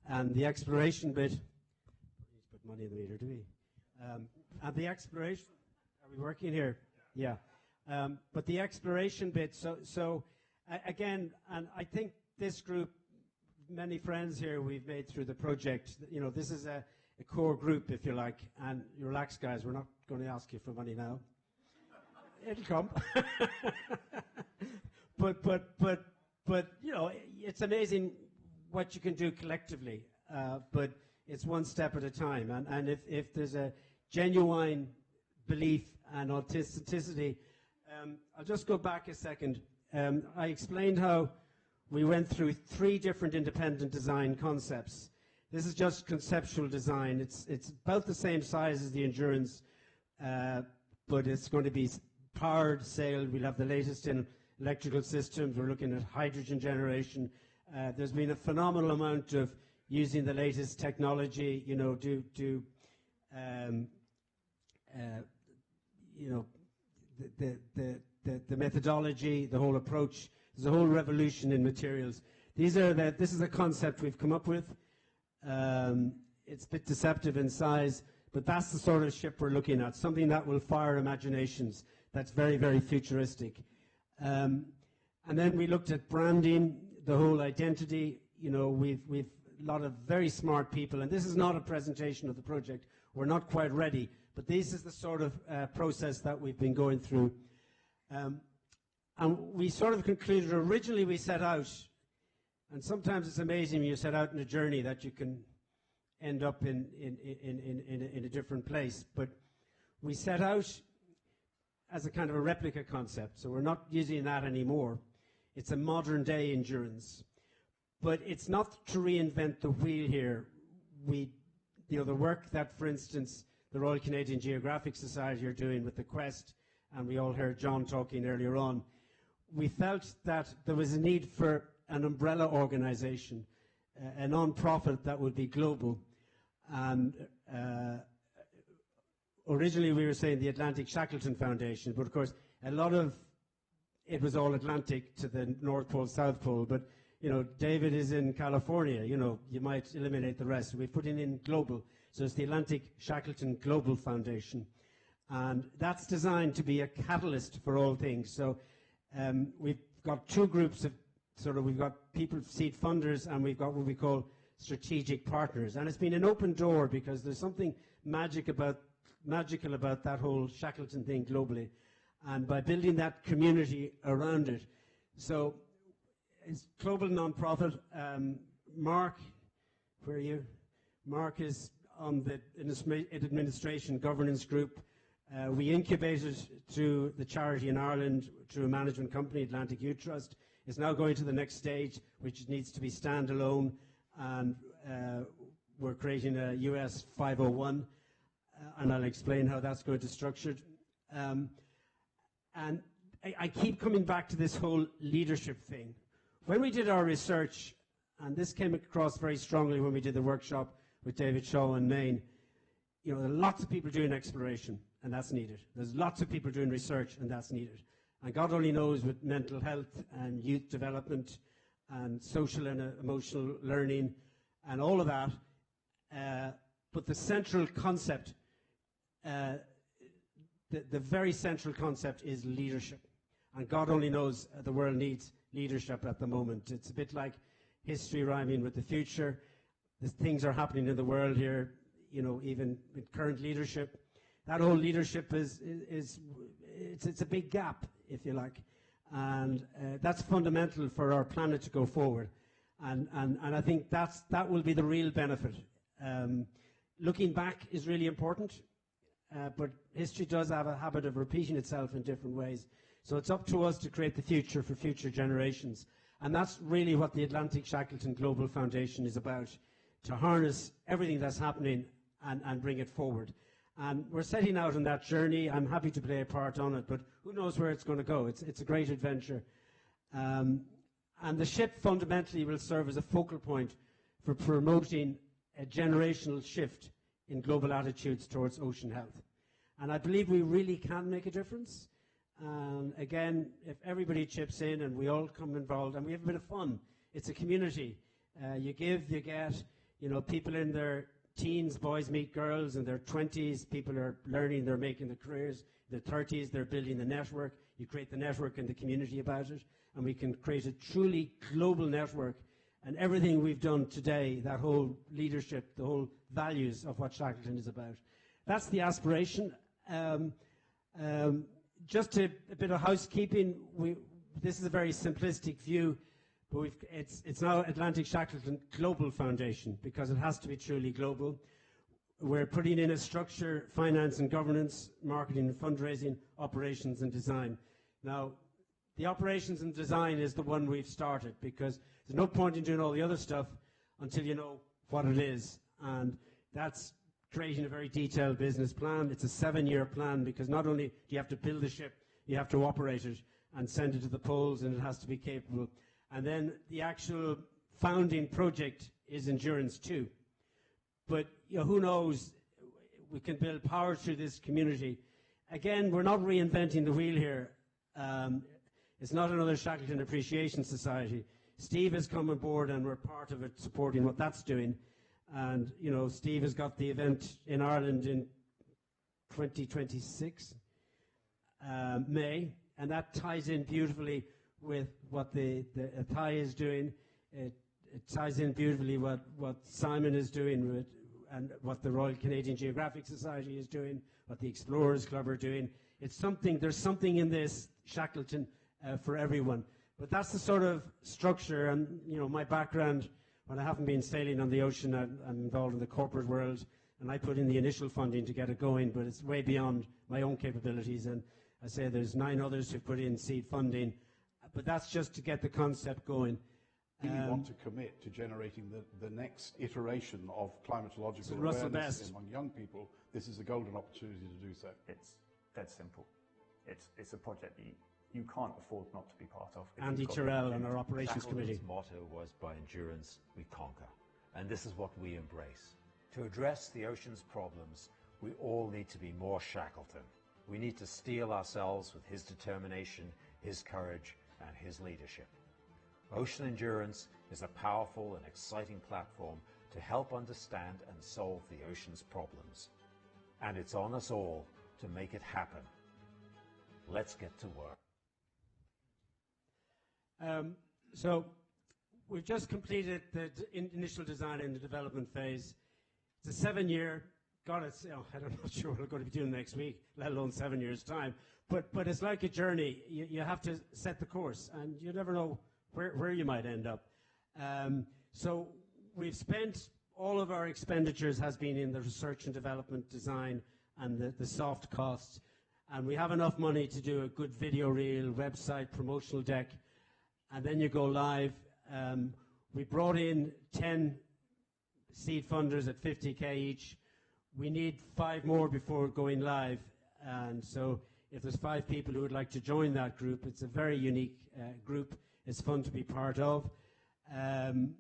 And the exploration bit, we need to put money in the meter, do we? And the exploration, are we working here? Yeah. But the exploration bit, so again, and I think this group, many friends here we've made through the project, you know, this is a core group, if you like, and you relax, guys, we're not going to ask you for money now. It'll come. but you know, it's amazing what you can do collectively, but it's one step at a time, and if there's a genuine belief and authenticity, I'll just go back a second. I explained how we went through 3 different independent design concepts. This is just conceptual design. It's about the same size as the Endurance, but it's going to be powered, sailed. We'll have the latest in electrical systems. We're looking at hydrogen generation. There's been a phenomenal amount of using the latest technology, you know, you know, the methodology, the whole approach. There's a whole revolution in materials. This is a concept we've come up with. It's a bit deceptive in size, but that's the sort of ship we're looking at, something that will fire imaginations, that's very, very futuristic. And then we looked at branding, the whole identity. You know, we've a lot of very smart people, and this is not a presentation of the project. We're not quite ready, but this is the sort of process that we've been going through. And we sort of concluded, originally we set out, and sometimes it's amazing when you set out on a journey that you can end up in a different place. But we set out as a kind of a replica concept, so we're not using that anymore. It's a modern day endurance. But it's not to reinvent the wheel here. The work that, for instance, the Royal Canadian Geographic Society are doing with the Quest, and we all heard John talking earlier on, we felt that there was a need for an umbrella organization, a non-profit that would be global. And originally we were saying the Atlantic Shackleton Foundation, but of course a lot of it was all Atlantic to the North Pole, South Pole. But you know, David is in California, you know, you might eliminate the rest. We're putting in global. So it's the Atlantic Shackleton Global Foundation. And that's designed to be a catalyst for all things. So we've got 2 groups of we've got people, seed funders, and we've got what we call strategic partners. And it's been an open door because there's something magical about that whole Shackleton thing globally. And by building that community around it. So it's global non-profit. Mark, where are you? Mark is on the administration governance group. We incubated through the charity in Ireland, through a management company, Atlantic Youth Trust. It's now going to the next stage, which needs to be standalone, and we're creating a US 501, and I'll explain how that's going to be structured. And I keep coming back to this whole leadership thing. When we did our research, and this came across very strongly when we did the workshop with David Shaw in Maine, you know, there are lots of people doing exploration, and that's needed. There's lots of people doing research, and that's needed. And God only knows with mental health and youth development and social and emotional learning and all of that. But the central concept, the very central concept is leadership. And God only knows the world needs leadership at the moment. It's a bit like history rhyming with the future. The things are happening in the world here, you know, even with current leadership. That whole leadership is it's a big gap, if you like. And that's fundamental for our planet to go forward. And I think that will be the real benefit. Looking back is really important, but history does have a habit of repeating itself in different ways. So it's up to us to create the future for future generations. And that's really what the Atlantic Shackleton Global Foundation is about, to harness everything that's happening and bring it forward. And we're setting out on that journey. I'm happy to play a part on it, but who knows where it's going to go. It's a great adventure. And the ship fundamentally will serve as a focal point for promoting a generational shift in global attitudes towards ocean health. And I believe we really can make a difference. Again, if everybody chips in and we all come involved and we have a bit of fun, it's a community. You give, you get. You know, people in their teens, boys meet girls, in their 20s, people are learning, they're making their careers. In their 30s, they're building the network. You create the network and the community about it, and we can create a truly global network. And everything we've done today, that whole leadership, the whole values of what Shackleton is about. That's the aspiration. Just a bit of housekeeping. This is a very simplistic view, but it's now Atlantic Shackleton Global Foundation because it has to be truly global. We're putting in a structure, finance and governance, marketing and fundraising, operations and design. Now, the operations and design is the one we've started because there's no point in doing all the other stuff until you know what it is. And that's creating a very detailed business plan. It's a 7-year plan because not only do you have to build the ship, you have to operate it and send it to the poles, and it has to be capable. And then the actual founding project is endurance too. But you know, who knows, we can build power through this community. Again, we're not reinventing the wheel here. It's not another Shackleton Appreciation Society. Steve has come on board and we're part of it, supporting what that's doing. And, you know, Steve has got the event in Ireland in 2026, May, and that ties in beautifully with what the Thai is doing. It ties in beautifully what Simon is doing and what the Royal Canadian Geographic Society is doing, what the Explorers Club are doing. It's something, there's something in this Shackleton for everyone. But that's the sort of structure, and, you know, my background, when I haven't been sailing on the ocean, I'm involved in the corporate world, and I put in the initial funding to get it going, but it's way beyond my own capabilities. And I say there's 9 others who put in seed funding, but that's just to get the concept going. Do you want to commit to generating the next iteration of climatological Russell awareness Best. among young people? This is a golden opportunity to do so. It's dead simple. It's a project that you can't afford not to be part of. Andy Tyrrell and our operations committee. Shackleton's motto was, by endurance we conquer. And this is what we embrace. To address the ocean's problems, we all need to be more Shackleton. We need to steel ourselves with his determination, his courage, and his leadership. Ocean Endurance is a powerful and exciting platform to help understand and solve the ocean's problems. And it's on us all to make it happen. Let's get to work. So we've just completed the initial design and the development phase. It's a 7-year, I'm not sure what we're going to be doing next week, let alone 7 years' time. But it's like a journey. You have to set the course, and you never know where you might end up. So we've spent, all of our expenditures has been in the research and development, design, and the soft costs. And we have enough money to do a good video reel, website, promotional deck, and then you go live. We brought in 10 seed funders at 50k each. We need 5 more before going live. And so if there's 5 people who would like to join that group, it's a very unique group. It's fun to be part of. And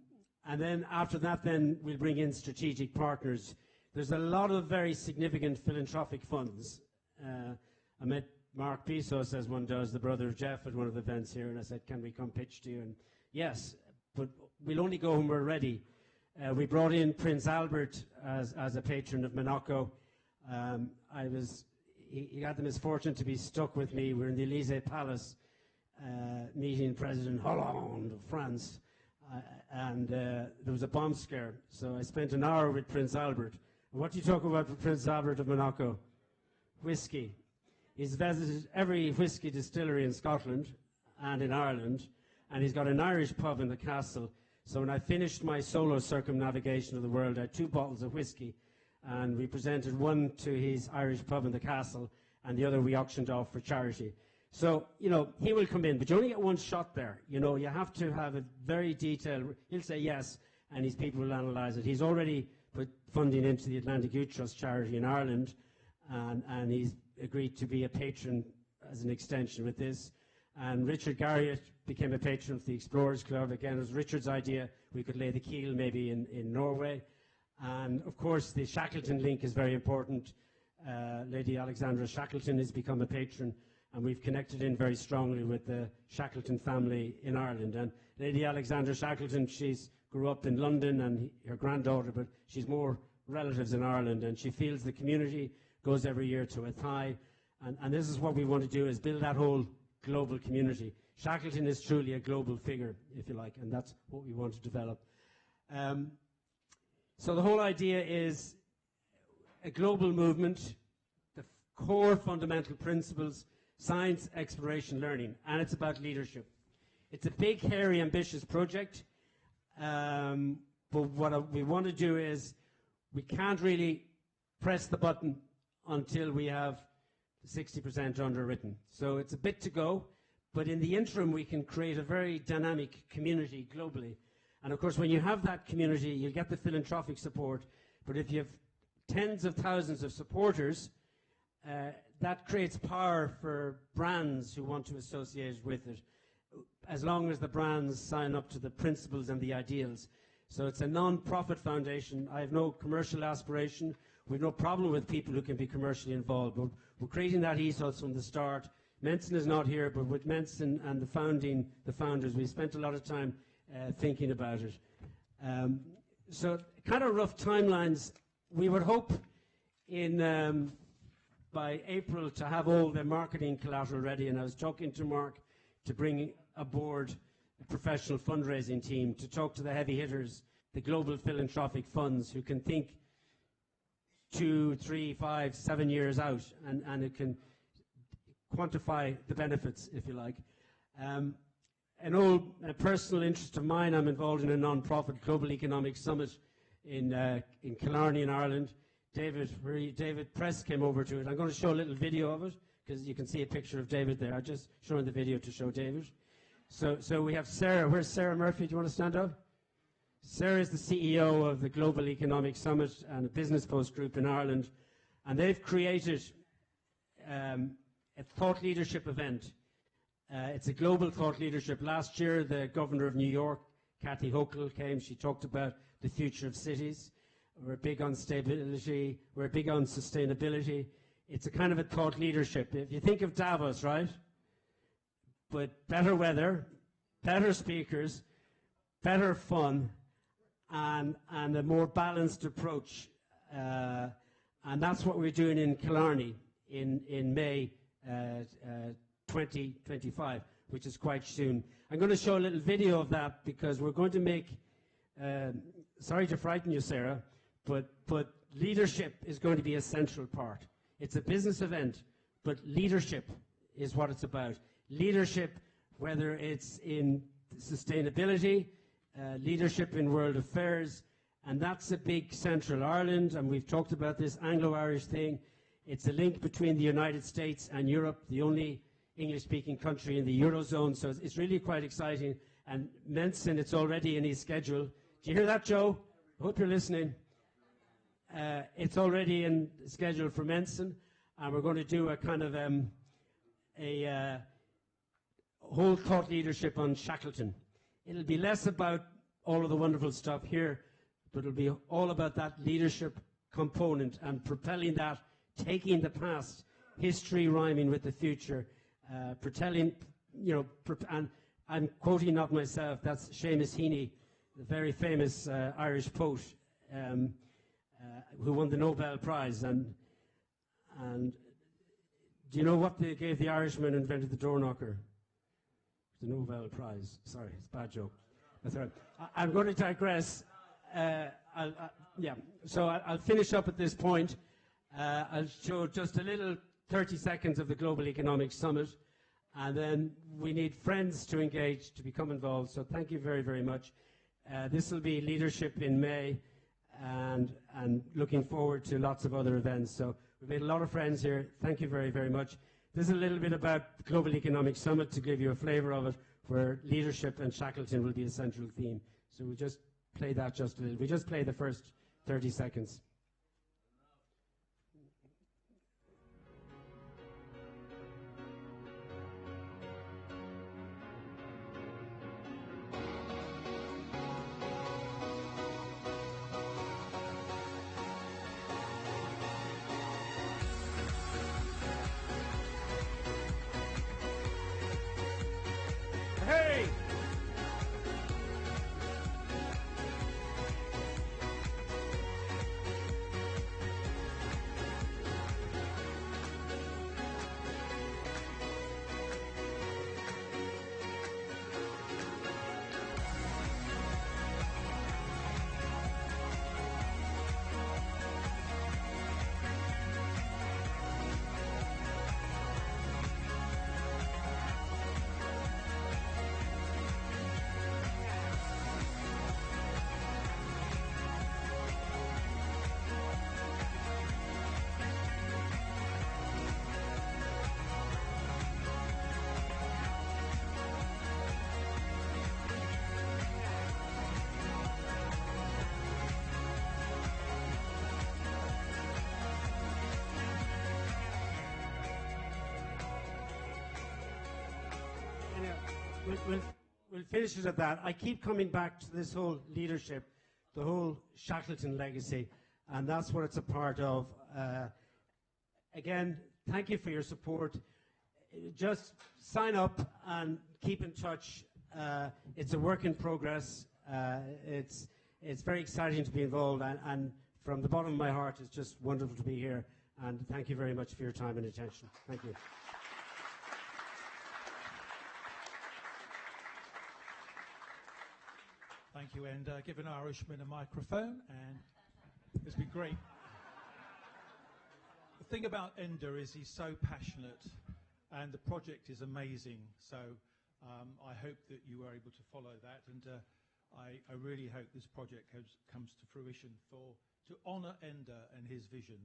then after that, then we'll bring in strategic partners. There's a lot of very significant philanthropic funds. I met Mark Bezos, as one does, the brother of Jeff, at one of the events here, and I said, can we come pitch to you? And yes, but we'll only go when we're ready. We brought in Prince Albert as a patron of Monaco. He had the misfortune to be stuck with me. We're in the Élysée Palace meeting President Hollande of France, and there was a bomb scare. So I spent an hour with Prince Albert. And what do you talk about with Prince Albert of Monaco? Whiskey. He's visited every whisky distillery in Scotland and in Ireland, and he's got an Irish pub in the castle. So when I finished my solo circumnavigation of the world, I had 2 bottles of whisky, and we presented one to his Irish pub in the castle, and the other we auctioned off for charity. So, you know, he will come in, but you only get one shot there. You know, you have to have a very detailed, he'll say yes, and his people will analyse it. He's already put funding into the Atlantic Youth Trust charity in Ireland, and he's agreed to be a patron as an extension with this. And Richard Garriott became a patron of the Explorers Club. Again, it was Richard's idea. We could lay the keel maybe in Norway. And of course, the Shackleton link is very important. Lady Alexandra Shackleton has become a patron, and we've connected in very strongly with the Shackleton family in Ireland. And Lady Alexandra Shackleton, she's grew up in London, and her granddaughter, but she's more relatives in Ireland, and she feels the community goes every year to Athy, and this is what we want to do, is build that whole global community. Shackleton is truly a global figure, if you like, and that's what we want to develop. So the whole idea is a global movement, the core fundamental principles, science, exploration, learning, and it's about leadership. It's a big, hairy, ambitious project, but what we want to do is we can't really press the button until we have 60% underwritten. So it's a bit to go, but in the interim we can create a very dynamic community globally. And of course when you have that community, you'll get the philanthropic support, but if you have tens of thousands of supporters, that creates power for brands who want to associate with it, as long as the brands sign up to the principles and the ideals. So it's a non-profit foundation. I have no commercial aspiration. We have no problem with people who can be commercially involved, but we're creating that ethos from the start. Menson is not here, but with Menson and the founders, we spent a lot of time thinking about it. So kind of rough timelines. We would hope in by April to have all the marketing collateral ready, and I was talking to Mark to bring aboard a professional fundraising team to talk to the heavy hitters, the global philanthropic funds who can think 2, 3, 5, 7 years out, and it can quantify the benefits, if you like. A personal interest of mine, I'm involved in a non-profit global economic summit in Killarney in Ireland. David Press came over to it. I'm going to show a little video of it, because you can see a picture of David there. I'm just showing the video to show David. So we have Sarah. Where's Sarah Murphy? Do you want to stand up? Sarah is the CEO of the Global Economic Summit and a Business Post group in Ireland, and they've created a thought leadership event. It's a global thought leadership. Last year, the Governor of New York, Kathy Hochul, came. She talked about the future of cities. We're big on stability. We're big on sustainability. It's a kind of a thought leadership. If you think of Davos, right? But better weather, better speakers, better fun, and a more balanced approach. And that's what we're doing in Killarney in May 2025, which is quite soon. I'm going to show a little video of that because we're going to make, sorry to frighten you, Sarah, but leadership is going to be a central part. It's a business event, but leadership is what it's about. Leadership, whether it's in sustainability, leadership in world affairs, and that's a big central Ireland, and we've talked about this Anglo-Irish thing. It's a link between the United States and Europe, the only English-speaking country in the Eurozone, so it's really quite exciting. And Menson, it's already in his schedule. Do you hear that, Joe? I hope you're listening. It's already in schedule for Menson, and we're going to do a kind of a whole thought leadership on Shackleton. It'll be less about all of the wonderful stuff here, but it'll be all about that leadership component and propelling that, taking the past, history rhyming with the future, propelling, and I'm quoting not myself, that's Seamus Heaney, the very famous Irish poet, who won the Nobel Prize. And do you know what they gave the Irishman who invented the door knocker? The Nobel Prize. Sorry, it's a bad joke. That's all right. I'm going to digress. So I'll finish up at this point. I'll show just a little 30 seconds of the Global Economic Summit, and then we need friends to engage, to become involved. So thank you very, very much. This will be leadership in May, and looking forward to lots of other events. So we've made a lot of friends here. Thank you very, very much. This is a little bit about the Global Economic Summit to give you a flavour of it, where leadership and Shackleton will be a central theme. So we just play that just a little. We just play the first 30 seconds. Hey! We'll finish it at that. I keep coming back to this whole leadership, the whole Shackleton legacy, and that's what it's a part of. Again, thank you for your support. Just sign up and keep in touch. It's a work in progress. It's very exciting to be involved, and from the bottom of my heart, it's just wonderful to be here. And thank you very much for your time and attention. Thank you. Thank you, and give an Irishman a microphone, and it's been great. The thing about Enda is he's so passionate, and the project is amazing. So I hope that you were able to follow that, and I really hope this project comes to fruition to honour Enda and his vision.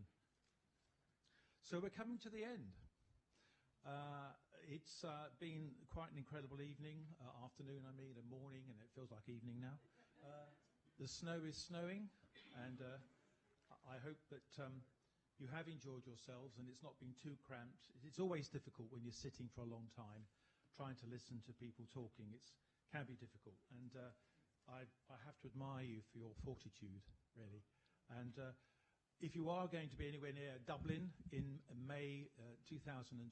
So we're coming to the end. It's been quite an incredible evening, afternoon, and morning, and it feels like evening now. The snow is snowing, and I hope that you have enjoyed yourselves and it's not been too cramped. It's always difficult when you're sitting for a long time, trying to listen to people talking. It can be difficult, and I have to admire you for your fortitude, really. And if you are going to be anywhere near Dublin in May 2026,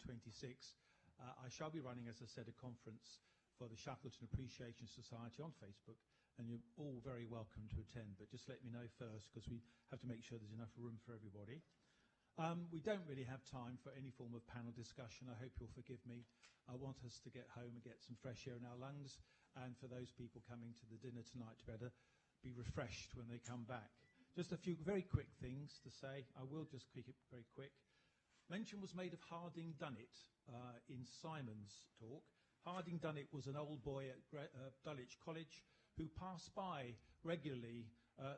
I shall be running, as I said, a conference for the Shackleton Appreciation Society on Facebook, and you're all very welcome to attend, but just let me know first, because we have to make sure there's enough room for everybody. We don't really have time for any form of panel discussion. I hope you'll forgive me. I want us to get home and get some fresh air in our lungs, and for those people coming to the dinner tonight to better be refreshed when they come back. Just a few very quick things to say. I will just keep it very quick. Mention was made of Harding Dunnet in Simon's talk. Harding Dunnet was an old boy at Dulwich College who passed by regularly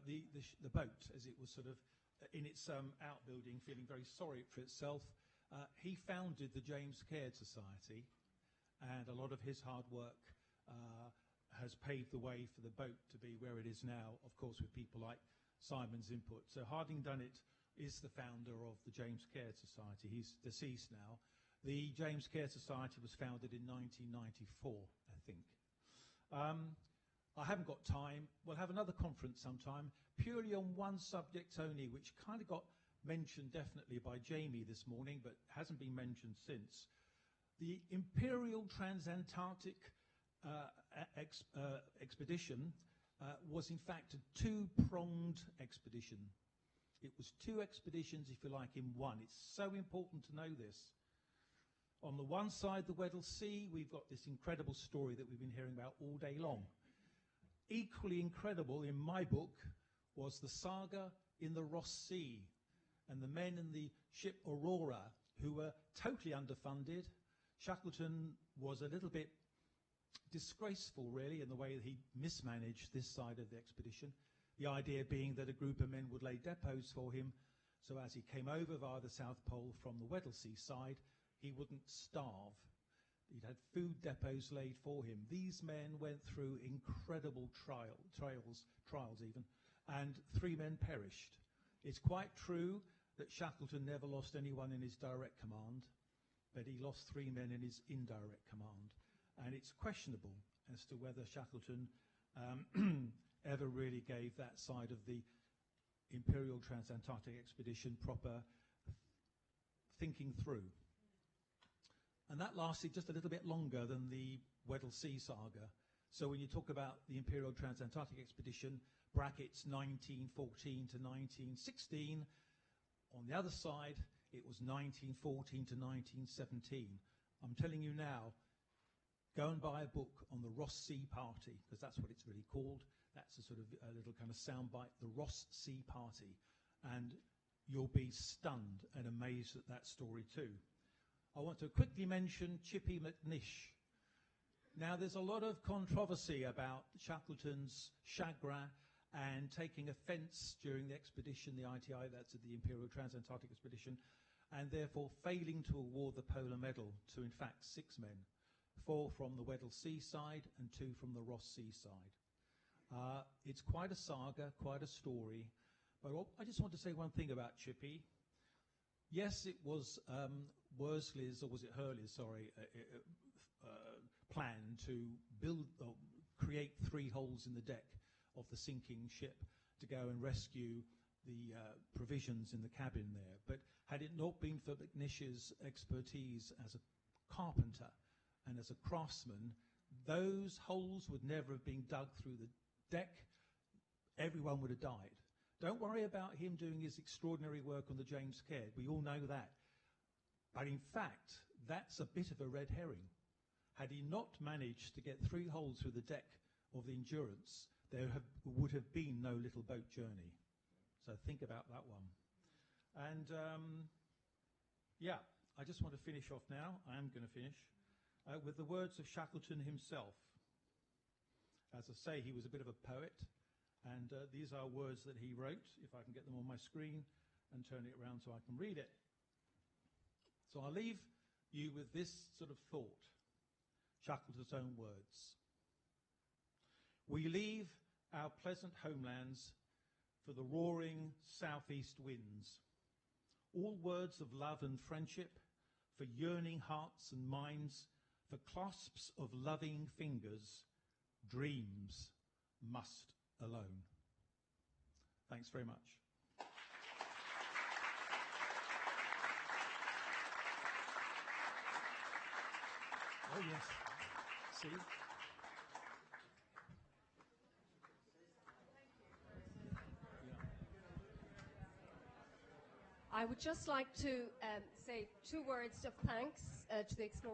the boat as it was sort of in its outbuilding, feeling very sorry for itself. He founded the James Caird Society, and a lot of his hard work has paved the way for the boat to be where it is now, of course, with people like Simon's input. So Harding Dunnet is the founder of the James Caird Society. He's deceased now. The James Caird Society was founded in 1994, I think. I haven't got time. We'll have another conference sometime, purely on one subject only, which kind of got mentioned definitely by Jamie this morning, but hasn't been mentioned since. The Imperial Transantarctic expedition was in fact a two-pronged expedition. It was two expeditions, if you like, in one. It's so important to know this. On the one side, the Weddell Sea, we've got this incredible story that we've been hearing about all day long. Equally incredible, in my book, was the saga in the Ross Sea, and the men in the ship Aurora who were totally underfunded. Shackleton was a little bit disgraceful, really, in the way that he mismanaged this side of the expedition. The idea being that a group of men would lay depots for him, so as he came over via the South Pole from the Weddellsea side, he wouldn't starve. He'd had food depots laid for him. These men went through incredible trials even, and 3 men perished. It's quite true that Shackleton never lost anyone in his direct command, but he lost 3 men in his indirect command. And it's questionable as to whether Shackleton ever really gave that side of the Imperial Transantarctic Expedition proper thinking through. And that lasted just a little bit longer than the Weddell Sea saga. So when you talk about the Imperial Transantarctic Expedition, brackets 1914 to 1916, on the other side, it was 1914 to 1917. I'm telling you now, go and buy a book on the Ross Sea Party, because that's what it's really called. That's a sort of a little kind of soundbite, the Ross Sea Party. And you'll be stunned and amazed at that story too. I want to quickly mention Chippy McNish. Now, there's a lot of controversy about Shackleton's chagrin and taking offence during the expedition, the ITI, that's the Imperial Transantarctic Expedition, and therefore failing to award the Polar Medal to, in fact, 6 men. 4 from the Weddell Sea side and 2 from the Ross Sea side. It's quite a saga, quite a story, but I just want to say one thing about Chippy. Yes, it was Worsley's, or was it Hurley's, sorry, plan to build or create 3 holes in the deck of the sinking ship to go and rescue the provisions in the cabin there. But had it not been for McNish's expertise as a carpenter and as a craftsman, those holes would never have been dug through the deck. Everyone would have died. Don't worry about him doing his extraordinary work on the James Caird. We all know that. But in fact, that's a bit of a red herring. Had he not managed to get 3 holes through the deck of the Endurance, there would have been no little boat journey. So think about that one. And yeah, I just want to finish off now. I am going to finish with the words of Shackleton himself. As I say, he was a bit of a poet. And these are words that he wrote, if I can get them on my screen and turn it around so I can read it. So I'll leave you with this sort of thought, Shackleton's own words. We leave our pleasant homelands for the roaring southeast winds. All words of love and friendship, for yearning hearts and minds, for clasps of loving fingers, dreams must alone. Thanks very much. Oh yes, see? I would just like to say 2 words of thanks to the explorers.